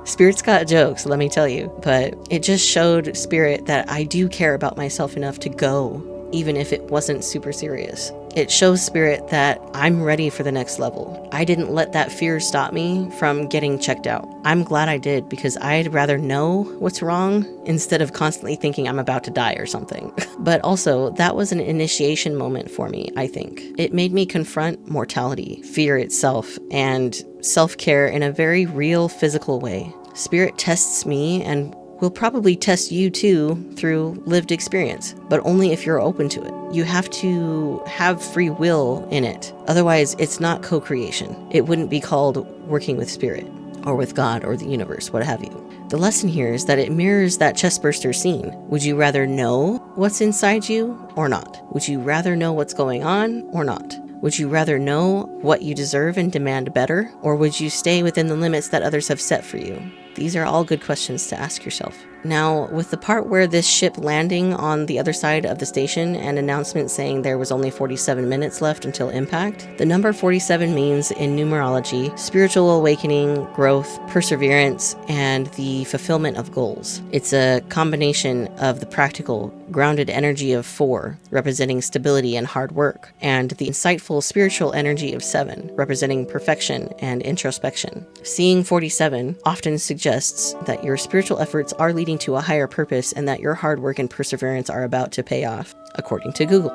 [SPEAKER 1] Spirit's got jokes, let me tell you, but it just showed Spirit that I do care about myself enough to go, even if it wasn't super serious. It shows Spirit that I'm ready for the next level. I didn't let that fear stop me from getting checked out. I'm glad I did, because I'd rather know what's wrong instead of constantly thinking I'm about to die or something. But also, that was an initiation moment for me, I think. It made me confront mortality, fear itself, and self-care in a very real physical way. Spirit tests me and will probably test you too through lived experience, but only if you're open to it. You have to have free will in it. Otherwise, it's not co-creation. It wouldn't be called working with Spirit, or with God, or the universe, what have you. The lesson here is that it mirrors that chestburster scene. Would you rather know what's inside you or not? Would you rather know what's going on or not? Would you rather know what you deserve and demand better? Or would you stay within the limits that others have set for you? These are all good questions to ask yourself. Now, with the part where this ship landing on the other side of the station and announcement saying there was only 47 minutes left until impact, the number 47 means in numerology, spiritual awakening, growth, perseverance, and the fulfillment of goals. It's a combination of the practical, grounded energy of 4, representing stability and hard work, and the insightful spiritual energy of 7, representing perfection and introspection. Seeing 47 often suggests that your spiritual efforts are leading to a higher purpose, and that your hard work and perseverance are about to pay off, according to Google.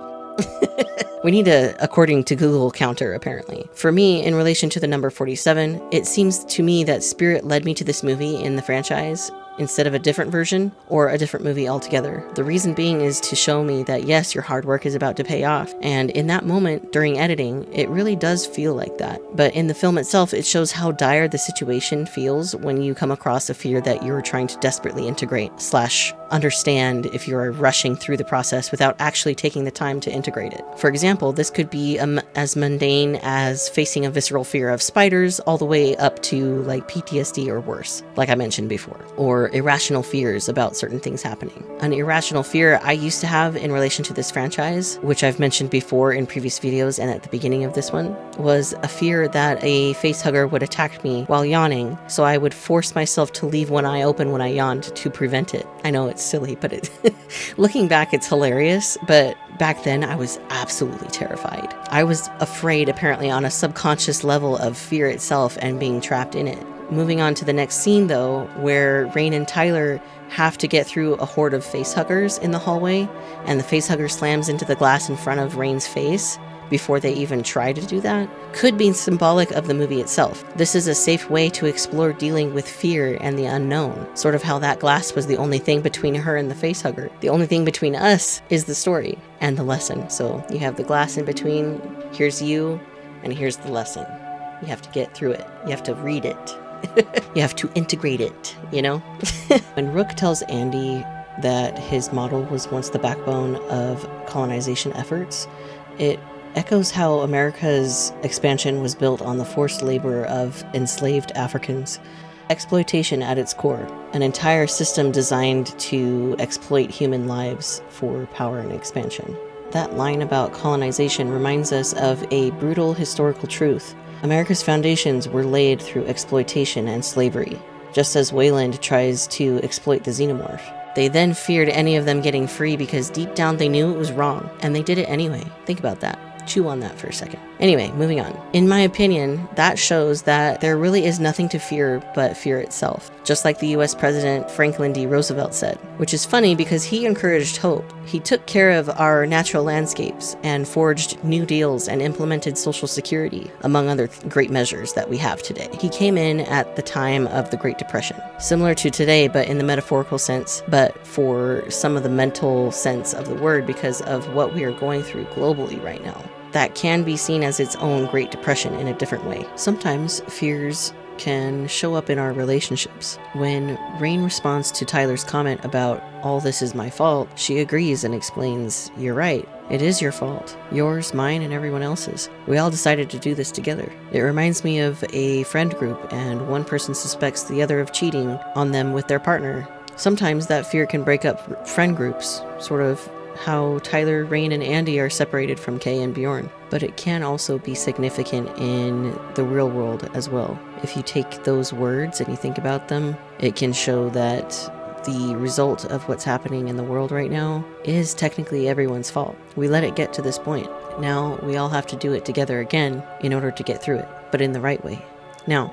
[SPEAKER 1] We need a according to Google counter, apparently. For me, in relation to the number 47, it seems to me that Spirit led me to this movie in the franchise instead of a different version or a different movie altogether. The reason being is to show me that yes, your hard work is about to pay off. And in that moment, during editing, it really does feel like that. But in the film itself, it shows how dire the situation feels when you come across a fear that you're trying to desperately integrate / understand if you're rushing through the process without actually taking the time to integrate it. For example, this could be as mundane as facing a visceral fear of spiders all the way up to like PTSD or worse, like I mentioned before, or irrational fears about certain things happening. An irrational fear I used to have in relation to this franchise, which I've mentioned before in previous videos and at the beginning of this one, was a fear that a facehugger would attack me while yawning, so I would force myself to leave one eye open when I yawned to prevent it. I know it's silly, but looking back, it's hilarious, but back then I was absolutely terrified. I was afraid, apparently, on a subconscious level of fear itself and being trapped in it. Moving on to the next scene, though, where Rain and Tyler have to get through a horde of facehuggers in the hallway, and the facehugger slams into the glass in front of Rain's face before they even try to do that, could be symbolic of the movie itself. This is a safe way to explore dealing with fear and the unknown, sort of how that glass was the only thing between her and the facehugger. The only thing between us is the story and the lesson. So you have the glass in between, here's you, and here's the lesson. You have to get through it. You have to read it. You have to integrate it, you know? When Rook tells Andy that his model was once the backbone of colonization efforts, it echoes how America's expansion was built on the forced labor of enslaved Africans. Exploitation at its core, an entire system designed to exploit human lives for power and expansion. That line about colonization reminds us of a brutal historical truth. America's foundations were laid through exploitation and slavery, just as Wayland tries to exploit the xenomorph. They then feared any of them getting free because deep down they knew it was wrong, and they did it anyway. Think about that. Chew on that for a second. Anyway, moving on. In my opinion, that shows that there really is nothing to fear but fear itself, just like the US President Franklin D. Roosevelt said, which is funny because he encouraged hope. He took care of our natural landscapes and forged new deals and implemented Social Security, among other great measures that we have today. He came in at the time of the Great Depression, similar to today, but in the metaphorical sense, but for some of the mental sense of the word because of what we are going through globally right now. That can be seen as its own Great Depression in a different way. Sometimes fears can show up in our relationships. When Rain responds to Tyler's comment about all this is my fault, she agrees and explains, "You're right. It is your fault. Yours, mine, and everyone else's. We all decided to do this together." It reminds me of a friend group and one person suspects the other of cheating on them with their partner. Sometimes that fear can break up friend groups, sort of how Tyler, Rain, and Andy are separated from Kay and Bjorn. But it can also be significant in the real world as well. If you take those words and you think about them, it can show that the result of what's happening in the world right now is technically everyone's fault. We let it get to this point. Now we all have to do it together again in order to get through it, but in the right way. Now,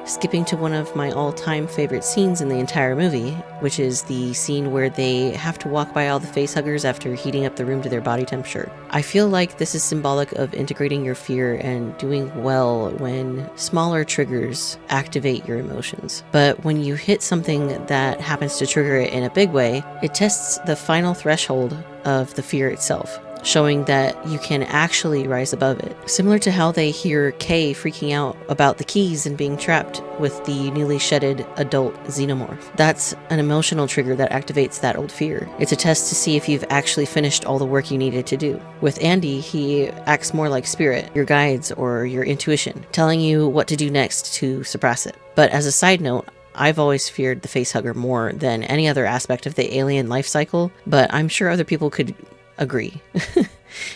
[SPEAKER 1] skipping to one of my all-time favorite scenes in the entire movie, which is the scene where they have to walk by all the facehuggers after heating up the room to their body temperature. I feel like this is symbolic of integrating your fear and doing well when smaller triggers activate your emotions. But when you hit something that happens to trigger it in a big way, it tests the final threshold of the fear itself, showing that you can actually rise above it. Similar to how they hear Kay freaking out about the keys and being trapped with the newly shedded adult xenomorph. That's an emotional trigger that activates that old fear. It's a test to see if you've actually finished all the work you needed to do. With Andy, he acts more like spirit, your guides or your intuition, telling you what to do next to suppress it. But as a side note, I've always feared the facehugger more than any other aspect of the alien life cycle, but I'm sure other people could agree.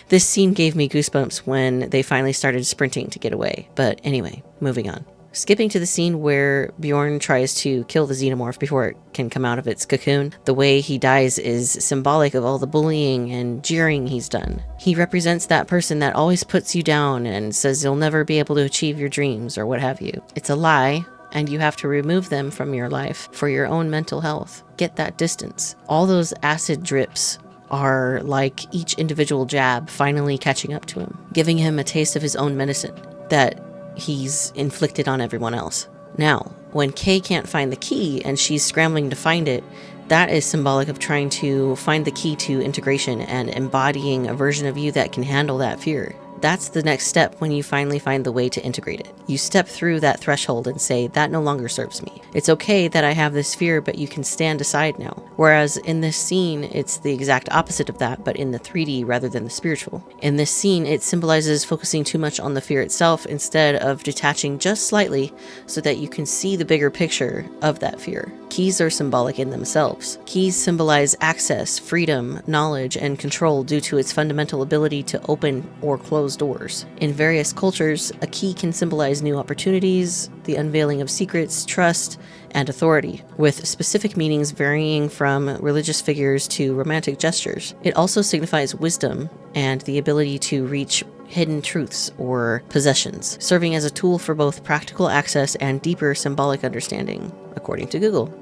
[SPEAKER 1] This scene gave me goosebumps when they finally started sprinting to get away. But anyway, moving on. Skipping to the scene where Bjorn tries to kill the xenomorph before it can come out of its cocoon, the way he dies is symbolic of all the bullying and jeering he's done. He represents that person that always puts you down and says you'll never be able to achieve your dreams or what have you. It's a lie, and you have to remove them from your life for your own mental health. Get that distance. All those acid drips are like each individual jab finally catching up to him, giving him a taste of his own medicine that he's inflicted on everyone else. Now, when Kay can't find the key and she's scrambling to find it, that is symbolic of trying to find the key to integration and embodying a version of you that can handle that fear. That's the next step when you finally find the way to integrate it. You step through that threshold and say, that no longer serves me. It's okay that I have this fear, but you can stand aside now. Whereas in this scene, it's the exact opposite of that, but in the 3D rather than the spiritual. In this scene, it symbolizes focusing too much on the fear itself instead of detaching just slightly so that you can see the bigger picture of that fear. Keys are symbolic in themselves. Keys symbolize access, freedom, knowledge, and control due to its fundamental ability to open or close doors. In various cultures, a key can symbolize new opportunities, the unveiling of secrets, trust, and authority, with specific meanings varying from religious figures to romantic gestures. It also signifies wisdom and the ability to reach hidden truths or possessions, serving as a tool for both practical access and deeper symbolic understanding, according to Google.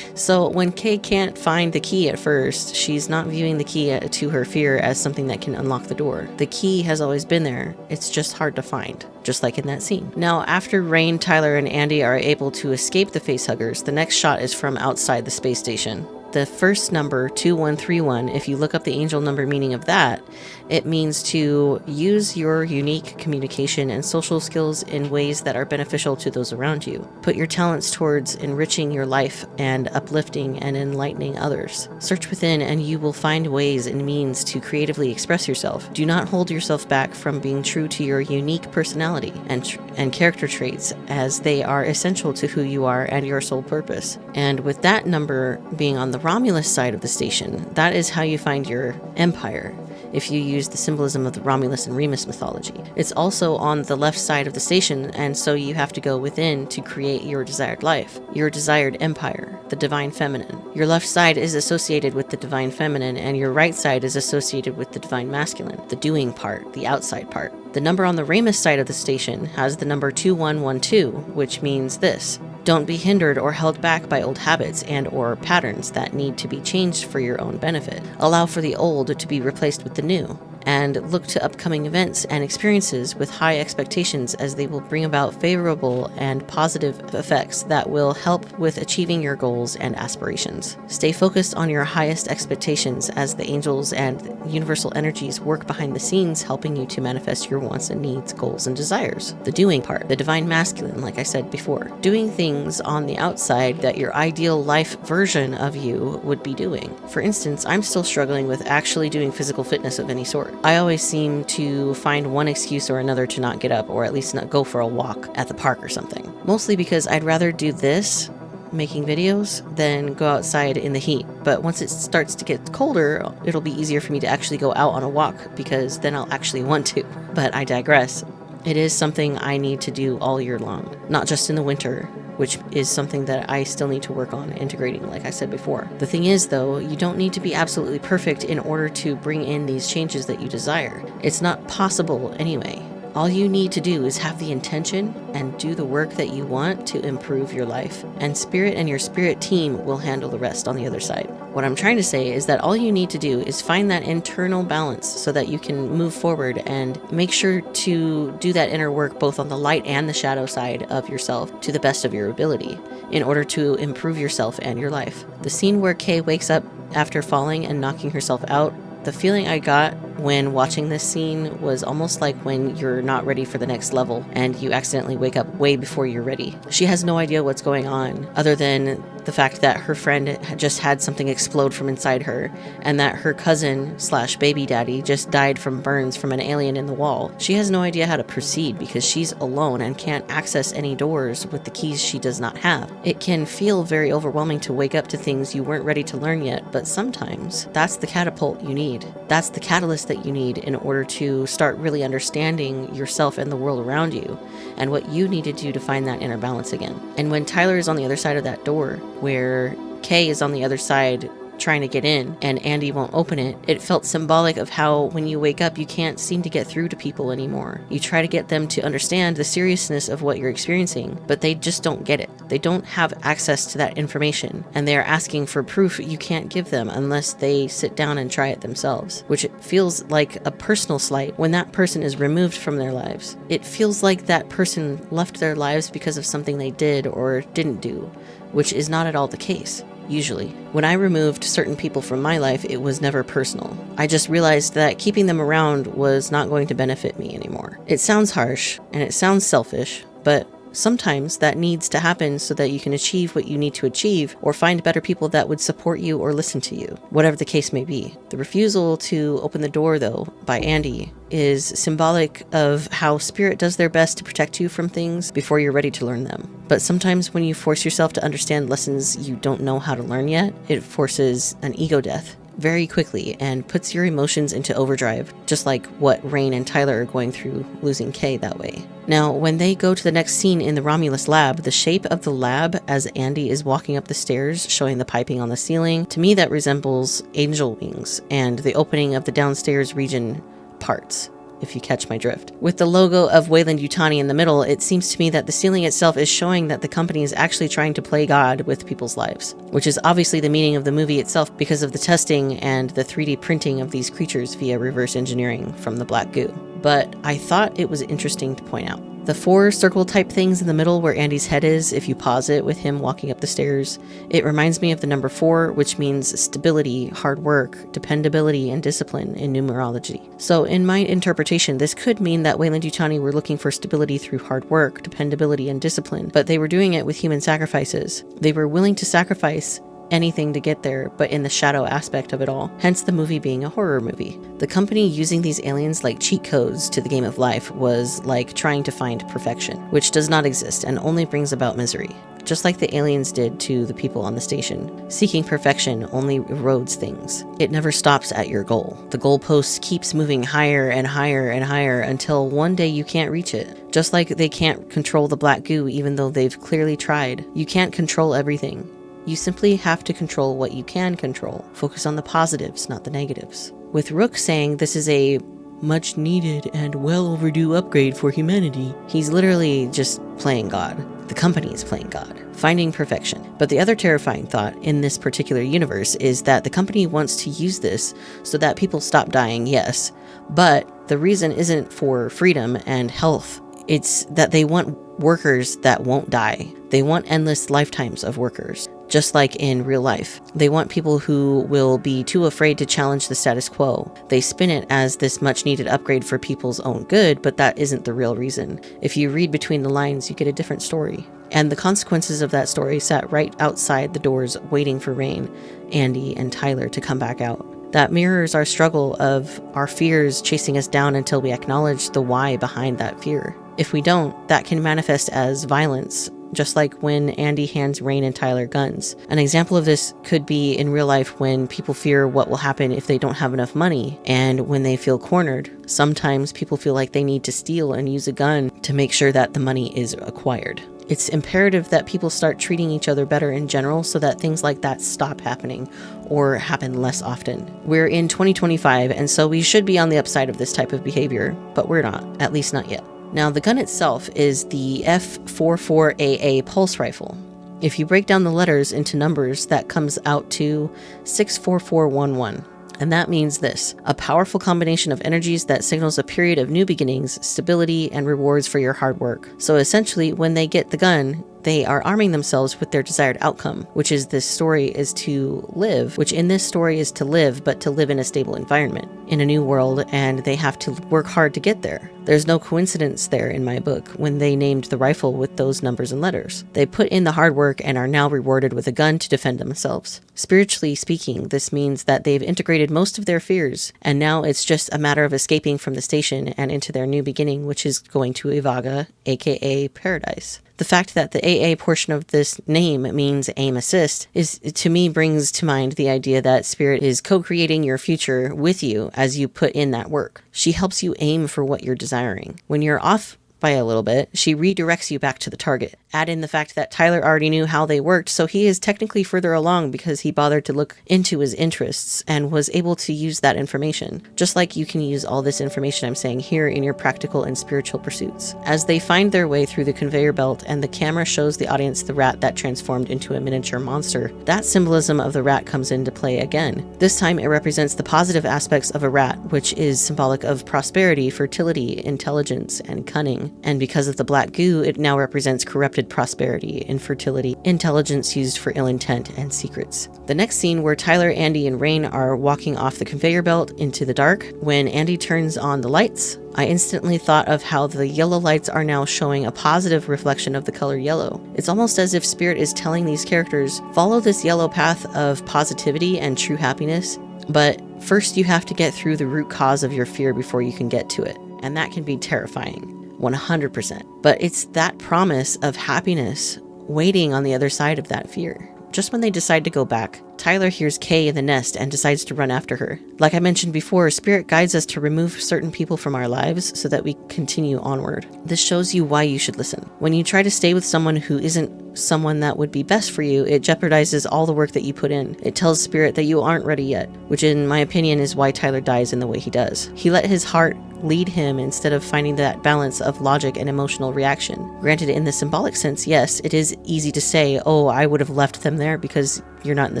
[SPEAKER 1] So when Kay can't find the key at first, she's not viewing the key to her fear as something that can unlock the door. The key has always been there, it's just hard to find, just like in that scene. Now, after Rain, Tyler, and Andy are able to escape the facehuggers, the next shot is from outside the space station. The first number, 2131, if you look up the angel number meaning of that, it means to use your unique communication and social skills in ways that are beneficial to those around you. Put your talents towards enriching your life and uplifting and enlightening others. Search within and you will find ways and means to creatively express yourself. Do not hold yourself back from being true to your unique personality and character traits, as they are essential to who you are and your sole purpose. And with that number being on the Romulus side of the station, that is how you find your empire. if you use the symbolism of the Romulus and Remus mythology. It's also on the left side of the station, and so you have to go within to create your desired life, your desired empire, the divine feminine. Your left side is associated with the divine feminine, and your right side is associated with the divine masculine, the doing part, the outside part. The number on the Remus side of the station has the number 2112, which means this: don't be hindered or held back by old habits and or patterns that need to be changed for your own benefit. Allow for the old to be replaced with the new, and look to upcoming events and experiences with high expectations, as they will bring about favorable and positive effects that will help with achieving your goals and aspirations. Stay focused on your highest expectations, as the angels and universal energies work behind the scenes, helping you to manifest your wants and needs, goals, and desires. The doing part, the divine masculine, like I said before. Doing things on the outside that your ideal life version of you would be doing. For instance, I'm still struggling with actually doing physical fitness of any sort. I always seem to find one excuse or another to not get up, or at least not go for a walk at the park or something. Mostly because I'd rather do this, making videos, than go outside in the heat. But once it starts to get colder, it'll be easier for me to actually go out on a walk, because then I'll actually want to. But I digress. It is something I need to do all year long, not just in the winter, which is something that I still need to work on integrating, like I said before. The thing is, though, you don't need to be absolutely perfect in order to bring in these changes that you desire. It's not possible anyway. All you need to do is have the intention and do the work that you want to improve your life, and Spirit and your Spirit team will handle the rest on the other side. What I'm trying to say is that all you need to do is find that internal balance so that you can move forward, and make sure to do that inner work both on the light and the shadow side of yourself to the best of your ability in order to improve yourself and your life. The scene where Kay wakes up after falling and knocking herself out, the feeling I got when watching this scene was almost like when you're not ready for the next level and you accidentally wake up way before you're ready. She has no idea what's going on, other than the fact that her friend had just had something explode from inside her, and that her cousin / baby daddy just died from burns from an alien in the wall. She has no idea how to proceed because she's alone and can't access any doors with the keys she does not have. It can feel very overwhelming to wake up to things you weren't ready to learn yet, but sometimes that's the catapult you need. That's the catalyst that you need in order to start really understanding yourself and the world around you, and what you need to do to find that inner balance again. And when Tyler is on the other side of that door, where Kay is on the other side trying to get in and Andy won't open it, it felt symbolic of how when you wake up you can't seem to get through to people anymore. You try to get them to understand the seriousness of what you're experiencing, but they just don't get it. They don't have access to that information, and they are asking for proof you can't give them unless they sit down and try it themselves, which it feels like a personal slight when that person is removed from their lives. It feels like that person left their lives because of something they did or didn't do, which is not at all the case. Usually. When I removed certain people from my life, it was never personal. I just realized that keeping them around was not going to benefit me anymore. It sounds harsh, and it sounds selfish, but sometimes that needs to happen so that you can achieve what you need to achieve, or find better people that would support you or listen to you, whatever the case may be. The refusal to open the door, though, by Andy is symbolic of how Spirit does their best to protect you from things before you're ready to learn them. But sometimes when you force yourself to understand lessons you don't know how to learn yet, it forces an ego death very quickly and puts your emotions into overdrive, just like what Rain and Tyler are going through losing Kay that way. Now, when they go to the next scene in the Romulus lab, the shape of the lab as Andy is walking up the stairs, showing the piping on the ceiling, to me that resembles angel wings and the opening of the downstairs region parts, if you catch my drift. With the logo of Weyland-Yutani in the middle, it seems to me that the ceiling itself is showing that the company is actually trying to play God with people's lives, which is obviously the meaning of the movie itself because of the testing and the 3D printing of these creatures via reverse engineering from the black goo. But I thought it was interesting to point out. The 4 circle type things in the middle where Andy's head is, if you pause it with him walking up the stairs, it reminds me of the number 4, which means stability, hard work, dependability, and discipline in numerology. So in my interpretation, this could mean that Weyland-Yutani were looking for stability through hard work, dependability, and discipline, but they were doing it with human sacrifices. They were willing to sacrifice anything to get there but in the shadow aspect of it all, hence the movie being a horror movie. The company using these aliens like cheat codes to the game of life was like trying to find perfection, which does not exist and only brings about misery. Just like the aliens did to the people on the station. Seeking perfection only erodes things. It never stops at your goal. The goalpost keeps moving higher and higher and higher until one day you can't reach it. Just like they can't control the black goo even though they've clearly tried. You can't control everything. You simply have to control what you can control. Focus on the positives, not the negatives. With Rook saying this is a much needed and well overdue upgrade for humanity, he's literally just playing God. The company is playing God, finding perfection. But the other terrifying thought in this particular universe is that the company wants to use this so that people stop dying, yes, but the reason isn't for freedom and health. It's that they want workers that won't die. They want endless lifetimes of workers, just like in real life. They want people who will be too afraid to challenge the status quo. They spin it as this much needed upgrade for people's own good, but that isn't the real reason. If you read between the lines, you get a different story. And the consequences of that story sat right outside the doors waiting for Rain, Andy, and Tyler to come back out. That mirrors our struggle of our fears chasing us down until we acknowledge the why behind that fear. If we don't, that can manifest as violence, just like when Andy hands Rain and Tyler guns. An example of this could be in real life when people fear what will happen if they don't have enough money, and when they feel cornered. Sometimes people feel like they need to steal and use a gun to make sure that the money is acquired. It's imperative that people start treating each other better in general so that things like that stop happening or happen less often. We're in 2025, and so we should be on the upside of this type of behavior, but we're not, at least not yet. Now, the gun itself is the F44AA pulse rifle. If you break down the letters into numbers, that comes out to 64411. And that means this: a powerful combination of energies that signals a period of new beginnings, stability, and rewards for your hard work. So essentially, when they get the gun, they are arming themselves with their desired outcome, which is this story is to live, which in this story is to live, but to live in a stable environment, in a new world, and they have to work hard to get there. There's no coincidence there in my book when they named the rifle with those numbers and letters. They put in the hard work and are now rewarded with a gun to defend themselves. Spiritually speaking, this means that they've integrated most of their fears, and now it's just a matter of escaping from the station and into their new beginning, which is going to Ivaga, aka Paradise. The fact that the AA portion of this name means aim assist is, to me, brings to mind the idea that Spirit is co-creating your future with you as you put in that work. She helps you aim for what you're desiring. When you're off by a little bit, she redirects you back to the target. Add in the fact that Tyler already knew how they worked, so he is technically further along because he bothered to look into his interests and was able to use that information. Just like you can use all this information I'm saying here in your practical and spiritual pursuits. As they find their way through the conveyor belt and the camera shows the audience the rat that transformed into a miniature monster, that symbolism of the rat comes into play again. This time it represents the positive aspects of a rat, which is symbolic of prosperity, fertility, intelligence, and cunning. And because of the black goo, it now represents corrupted prosperity, infertility, intelligence used for ill intent, and secrets. The next scene where Tyler, Andy, and Rain are walking off the conveyor belt into the dark, when Andy turns on the lights, I instantly thought of how the yellow lights are now showing a positive reflection of the color yellow. It's almost as if Spirit is telling these characters, follow this yellow path of positivity and true happiness, but first you have to get through the root cause of your fear before you can get to it. And that can be terrifying. 100%. But it's that promise of happiness waiting on the other side of that fear. Just when they decide to go back, Tyler hears Kay in the nest and decides to run after her. Like I mentioned before, Spirit guides us to remove certain people from our lives so that we continue onward. This shows you why you should listen. When you try to stay with someone who isn't someone that would be best for you, it jeopardizes all the work that you put in. It tells Spirit that you aren't ready yet, which in my opinion is why Tyler dies in the way he does. He let his heart lead him instead of finding that balance of logic and emotional reaction. Granted, in the symbolic sense, yes, it is easy to say, oh, I would have left them there because you're not in the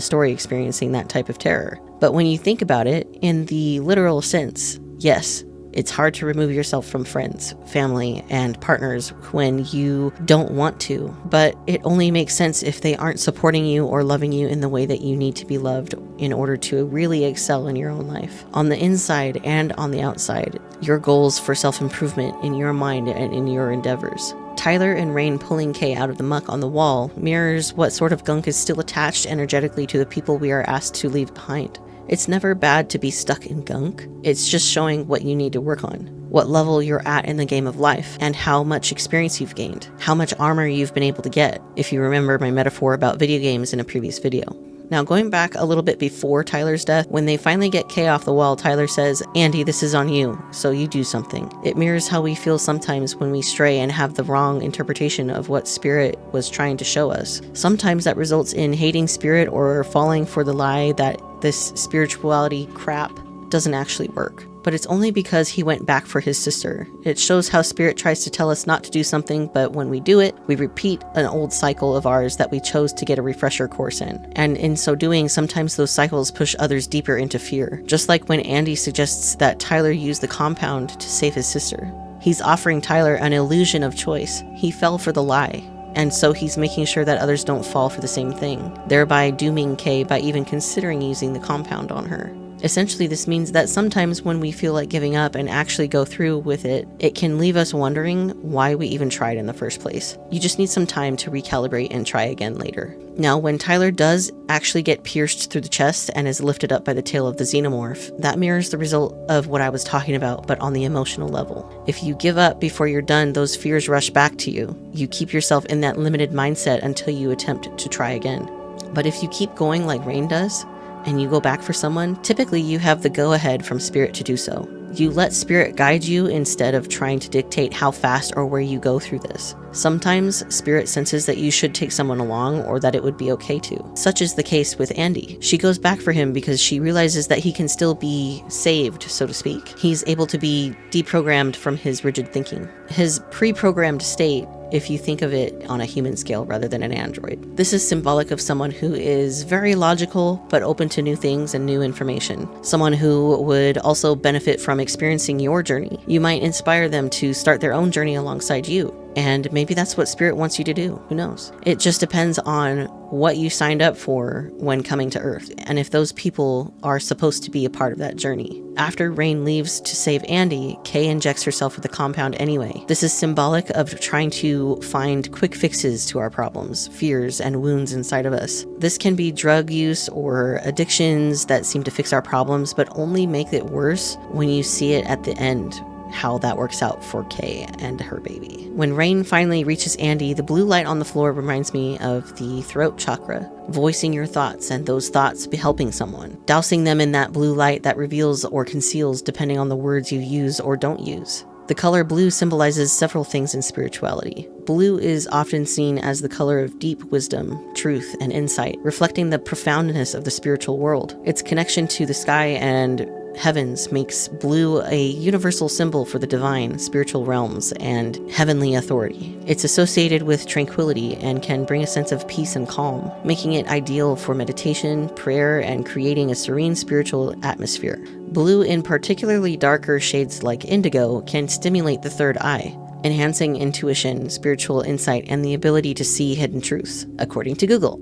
[SPEAKER 1] story experiencing that type of terror. But when you think about it, in the literal sense, yes, it's hard to remove yourself from friends, family, and partners when you don't want to, but it only makes sense if they aren't supporting you or loving you in the way that you need to be loved in order to really excel in your own life. On the inside and on the outside, your goals for self-improvement in your mind and in your endeavors. Tyler and Rain pulling Kay out of the muck on the wall mirrors what sort of gunk is still attached energetically to the people we are asked to leave behind. It's never bad to be stuck in gunk. It's just showing what you need to work on, what level you're at in the game of life, and how much experience you've gained, how much armor you've been able to get, if you remember my metaphor about video games in a previous video. Now, going back a little bit before Tyler's death, when they finally get Kay off the wall, Tyler says, "Andy, this is on you, so you do something." It mirrors how we feel sometimes when we stray and have the wrong interpretation of what Spirit was trying to show us. Sometimes that results in hating Spirit or falling for the lie that this spirituality crap doesn't actually work. But it's only because he went back for his sister. It shows how Spirit tries to tell us not to do something, but when we do it, we repeat an old cycle of ours that we chose to get a refresher course in. And in so doing, sometimes those cycles push others deeper into fear. Just like when Andy suggests that Tyler use the compound to save his sister. He's offering Tyler an illusion of choice. He fell for the lie. And so he's making sure that others don't fall for the same thing, thereby dooming Kay by even considering using the compound on her. Essentially, this means that sometimes when we feel like giving up and actually go through with it, it can leave us wondering why we even tried in the first place. You just need some time to recalibrate and try again later. Now, when Tyler does actually get pierced through the chest and is lifted up by the tail of the xenomorph, that mirrors the result of what I was talking about, but on the emotional level. If you give up before you're done, those fears rush back to you. You keep yourself in that limited mindset until you attempt to try again. But if you keep going like Rain does, and you go back for someone, typically you have the go-ahead from Spirit to do so. You let Spirit guide you instead of trying to dictate how fast or where you go through this. Sometimes Spirit senses that you should take someone along or that it would be okay to. Such is the case with Andy. She goes back for him because she realizes that he can still be saved, so to speak. He's able to be deprogrammed from his rigid thinking. His pre-programmed state, if you think of it on a human scale rather than an android. This is symbolic of someone who is very logical but open to new things and new information. Someone who would also benefit from experiencing your journey. You might inspire them to start their own journey alongside you. And maybe that's what Spirit wants you to do. Who knows? It just depends on what you signed up for when coming to Earth, and if those people are supposed to be a part of that journey. After Rain leaves to save Andy, Kay injects herself with the compound anyway. This is symbolic of trying to find quick fixes to our problems, fears, and wounds inside of us. This can be drug use or addictions that seem to fix our problems, but only make it worse when you see it at the end, how that works out for Kay and her baby. When Rain finally reaches Andy, the blue light on the floor reminds me of the throat chakra, voicing your thoughts and those thoughts be helping someone, dousing them in that blue light that reveals or conceals depending on the words you use or don't use. The color blue symbolizes several things in spirituality. Blue is often seen as the color of deep wisdom, truth, and insight, reflecting the profoundness of the spiritual world. Its connection to the sky and heavens makes blue a universal symbol for the divine, spiritual realms, and heavenly authority. It's associated with tranquility and can bring a sense of peace and calm, making it ideal for meditation, prayer, and creating a serene spiritual atmosphere. Blue, in particularly darker shades like indigo, can stimulate the third eye, enhancing intuition, spiritual insight, and the ability to see hidden truths, according to Google.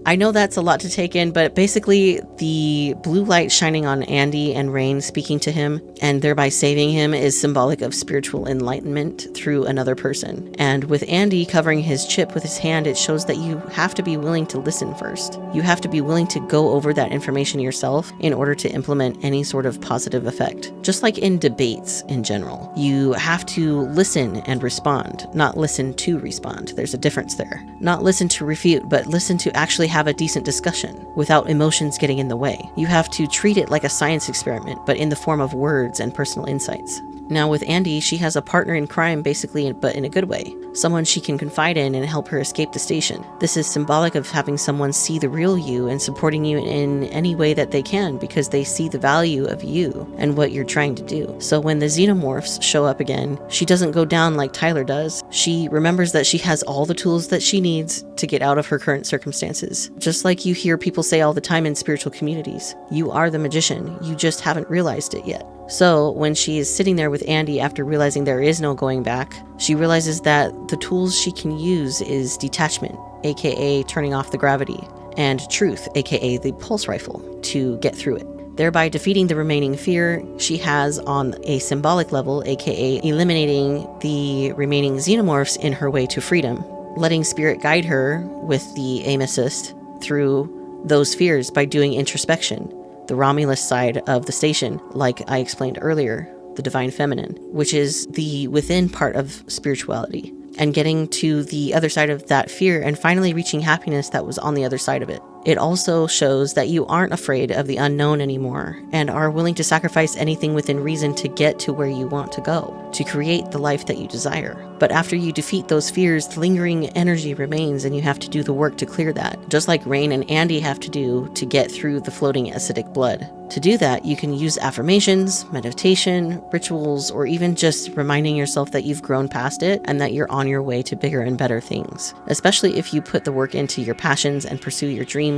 [SPEAKER 1] I know that's a lot to take in, but basically the blue light shining on Andy and Rain speaking to him and thereby saving him is symbolic of spiritual enlightenment through another person. And with Andy covering his chip with his hand, it shows that you have to be willing to listen first. You have to be willing to go over that information yourself in order to implement any sort of positive effect. Just like in debates in general, you have to listen and respond, not listen to respond. There's a difference there. Not listen to refute, but listen to actually have a decent discussion without emotions getting in the way. You have to treat it like a science experiment, but in the form of words and personal insights. Now with Andy, she has a partner in crime basically, but in a good way. Someone she can confide in and help her escape the station. This is symbolic of having someone see the real you and supporting you in any way that they can because they see the value of you and what you're trying to do. So when the xenomorphs show up again, she doesn't go down like Tyler does. She remembers that she has all the tools that she needs to get out of her current circumstances. Just like you hear people say all the time in spiritual communities, you are the magician, you just haven't realized it yet. So when she is sitting there with Andy after realizing there is no going back, she realizes that the tools she can use is detachment, aka turning off the gravity, and truth, aka the pulse rifle, to get through it. thereby defeating the remaining fear she has on a symbolic level, aka eliminating the remaining xenomorphs in her way to freedom, letting Spirit guide her with the aim assist through those fears by doing introspection, the Romulus side of the station, like I explained earlier, the divine feminine, which is the within part of spirituality, and getting to the other side of that fear and finally reaching happiness that was on the other side of it. It also shows that you aren't afraid of the unknown anymore and are willing to sacrifice anything within reason to get to where you want to go, to create the life that you desire. But after you defeat those fears, the lingering energy remains and you have to do the work to clear that, just like Rain and Andy have to do to get through the floating acidic blood. To do that, you can use affirmations, meditation, rituals, or even just reminding yourself that you've grown past it and that you're on your way to bigger and better things, especially if you put the work into your passions and pursue your dreams,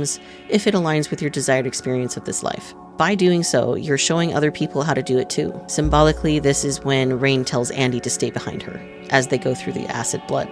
[SPEAKER 1] if it aligns with your desired experience of this life. By doing so, you're showing other people how to do it too. Symbolically, this is when Rain tells Andy to stay behind her as they go through the acid blood.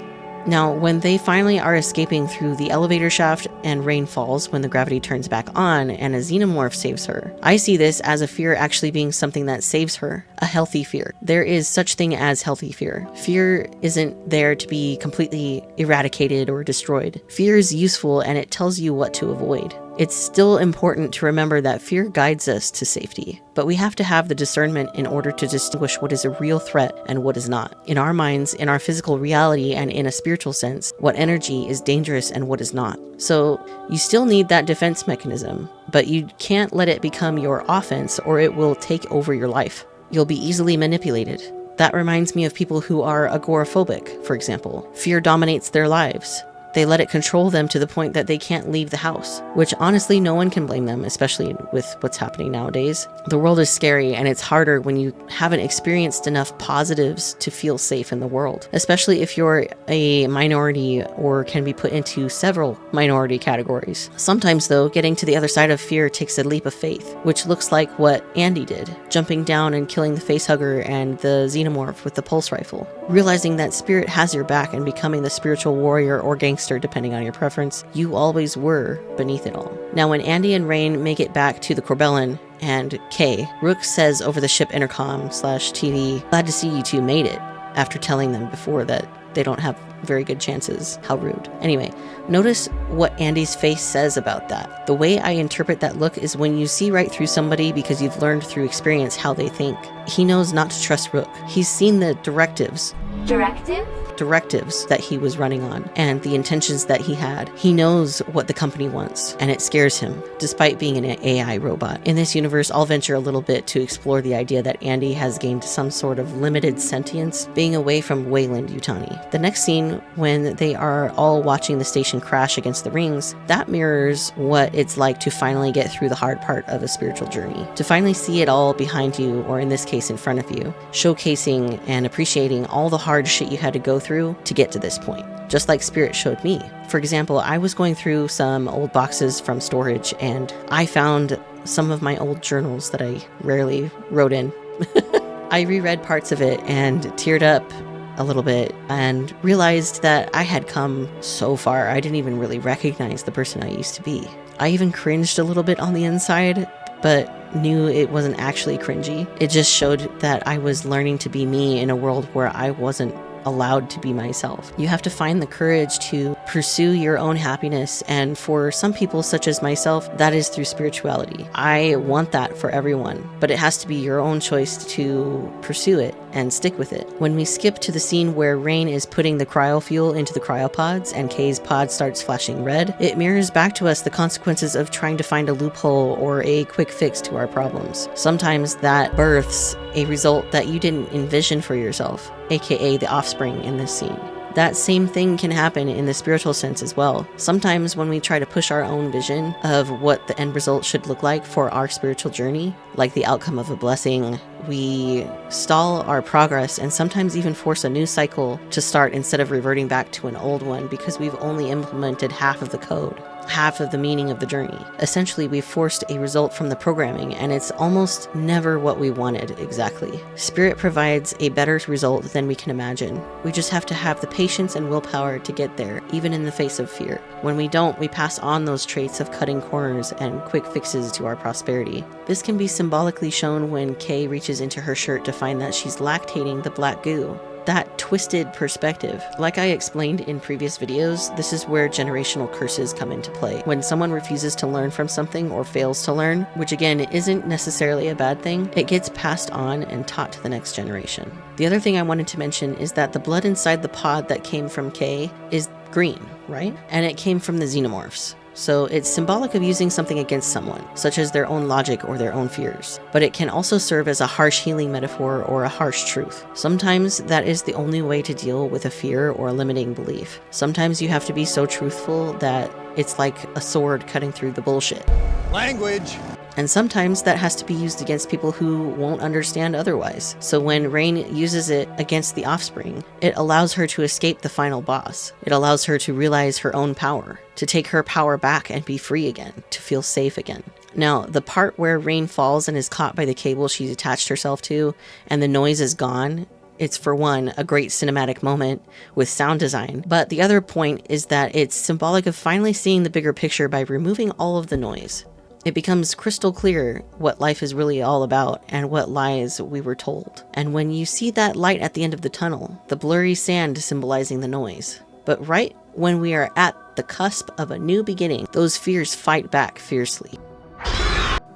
[SPEAKER 1] Now, when they finally are escaping through the elevator shaft and Rain falls when the gravity turns back on and a xenomorph saves her, I see this as a fear actually being something that saves her, a healthy fear. There is such thing as healthy fear. Fear isn't there to be completely eradicated or destroyed. Fear is useful and it tells you what to avoid. It's still important to remember that fear guides us to safety, but we have to have the discernment in order to distinguish what is a real threat and what is not. In our minds, in our physical reality, and in a spiritual sense, what energy is dangerous and what is not. So you still need that defense mechanism, but you can't let it become your offense or it will take over your life. You'll be easily manipulated. That reminds me of people who are agoraphobic, for example. Fear dominates their lives. They let it control them to the point that they can't leave the house, which honestly no one can blame them, especially with what's happening nowadays. The world is scary and it's harder when you haven't experienced enough positives to feel safe in the world, especially if you're a minority or can be put into several minority categories. Sometimes though, getting to the other side of fear takes a leap of faith, which looks like what Andy did, jumping down and killing the facehugger and the xenomorph with the pulse rifle. Realizing that Spirit has your back and becoming the spiritual warrior or gangster, depending on your preference, you always were beneath it all. Now, when Andy and Rain make it back to the Corbellin and Kay, Rook says over the ship intercom/TV, "Glad to see you two made it," after telling them before that they don't have very good chances. How rude. Anyway, notice what Andy's face says about that. The way I interpret that look is when you see right through somebody because you've learned through experience how they think. He knows not to trust Rook. He's seen the directives that he was running on and the intentions that he had. He knows what the company wants and it scares him, despite being an AI robot. In this universe, I'll venture a little bit to explore the idea that Andy has gained some sort of limited sentience being away from Wayland Yutani. The next scene, when they are all watching the station crash against the rings, that mirrors what it's like to finally get through the hard part of a spiritual journey, to finally see it all behind you, or in this case in front of you, showcasing and appreciating all the hard shit you had to go through to get to this point, just like Spirit showed me. For example, I was going through some old boxes from storage and I found some of my old journals that I rarely wrote in. I reread parts of it and teared up a little bit and realized that I had come so far I didn't even really recognize the person I used to be. I even cringed a little bit on the inside, but knew it wasn't actually cringy. It just showed that I was learning to be me in a world where I wasn't allowed to be myself. You have to find the courage to pursue your own happiness, and for some people such as myself, that is through spirituality. I want that for everyone, but it has to be your own choice to pursue it and stick with it. When we skip to the scene where Rain is putting the cryo fuel into the cryopods and Kay's pod starts flashing red, it mirrors back to us the consequences of trying to find a loophole or a quick fix to our problems. Sometimes that births a result that you didn't envision for yourself, aka the offspring in this scene. That same thing can happen in the spiritual sense as well. Sometimes when we try to push our own vision of what the end result should look like for our spiritual journey, like the outcome of a blessing, we stall our progress and sometimes even force a new cycle to start instead of reverting back to an old one because we've only implemented half of the code. half of the meaning of the journey. Essentially, we've forced a result from the programming, and it's almost never what we wanted exactly. Spirit provides a better result than we can imagine. We just have to have the patience and willpower to get there, even in the face of fear. When we don't, we pass on those traits of cutting corners and quick fixes to our prosperity. This can be symbolically shown when Kay reaches into her shirt to find that she's lactating the black goo. That twisted perspective. Like I explained in previous videos, this is where generational curses come into play. When someone refuses to learn from something or fails to learn, which again isn't necessarily a bad thing, it gets passed on and taught to the next generation. The other thing I wanted to mention is that the blood inside the pod that came from Kay is green, right? And it came from the xenomorphs. So it's symbolic of using something against someone, such as their own logic or their own fears. But it can also serve as a harsh healing metaphor or a harsh truth. Sometimes that is the only way to deal with a fear or a limiting belief. Sometimes you have to be so truthful that it's like a sword cutting through the bullshit.
[SPEAKER 6] Language!
[SPEAKER 1] And sometimes that has to be used against people who won't understand otherwise. So when Rain uses it against the offspring, it allows her to escape the final boss. It allows her to realize her own power, to take her power back and be free again, to feel safe again. Now, the part where Rain falls and is caught by the cable she's attached herself to, and the noise is gone, it's, for one, a great cinematic moment with sound design, but the other point is that it's symbolic of finally seeing the bigger picture by removing all of the noise. It becomes crystal clear what life is really all about and what lies we were told. And when you see that light at the end of the tunnel, the blurry sand symbolizing the noise. But right when we are at the cusp of a new beginning, those fears fight back fiercely.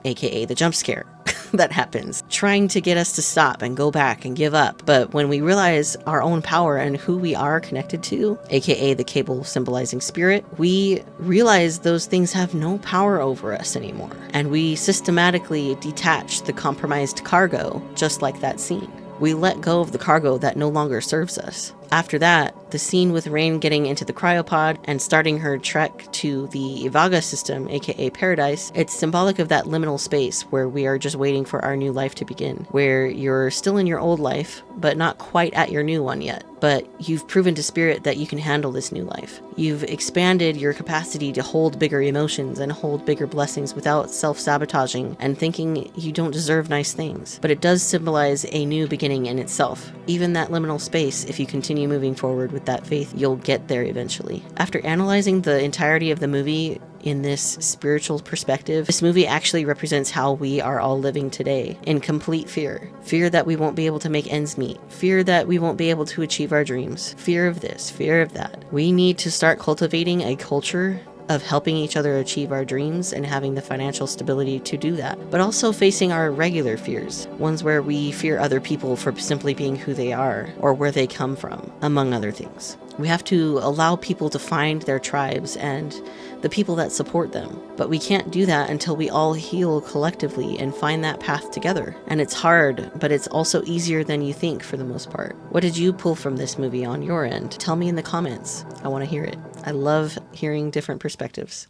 [SPEAKER 1] AKA the jump scare that happens, trying to get us to stop and go back and give up. But when we realize our own power and who we are connected to, aka the cable symbolizing spirit, we realize those things have no power over us anymore. And we systematically detach the compromised cargo, just like that scene. We let go of the cargo that no longer serves us. After that, the scene with Rain getting into the cryopod and starting her trek to the Ivaga system, aka Paradise, it's symbolic of that liminal space where we are just waiting for our new life to begin, where you're still in your old life, but not quite at your new one yet. But you've proven to Spirit that you can handle this new life. You've expanded your capacity to hold bigger emotions and hold bigger blessings without self-sabotaging and thinking you don't deserve nice things. But it does symbolize a new beginning in itself. Even that liminal space, if you continue moving forward with that faith, you'll get there eventually. After analyzing the entirety of the movie in this spiritual perspective, this movie actually represents how we are all living today, in complete fear. Fear that we won't be able to make ends meet. Fear that we won't be able to achieve our dreams. Fear of this, fear of that. We need to start cultivating a culture of helping each other achieve our dreams and having the financial stability to do that, but also facing our regular fears, ones where we fear other people for simply being who they are or where they come from, among other things. We have to allow people to find their tribes and the people that support them, but we can't do that until we all heal collectively and find that path together. And it's hard, but it's also easier than you think for the most part. What did you pull from this movie on your end? Tell me in the comments. I want to hear it. I love hearing different perspectives.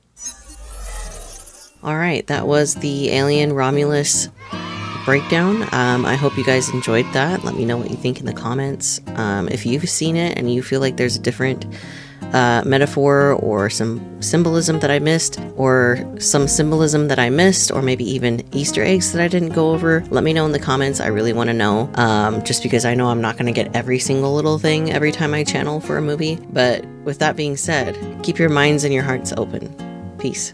[SPEAKER 1] Alright, that was the Alien Romulus breakdown. I hope you guys enjoyed that. Let me know what you think in the comments. If you've seen it and you feel like there's a different metaphor or some symbolism that I missed, or some symbolism that I missed, or maybe even Easter eggs that I didn't go over, let me know in the comments. I really want to know, just because I know I'm not going to get every single little thing every time I channel for a movie. But with that being said, keep your minds and your hearts open. Peace.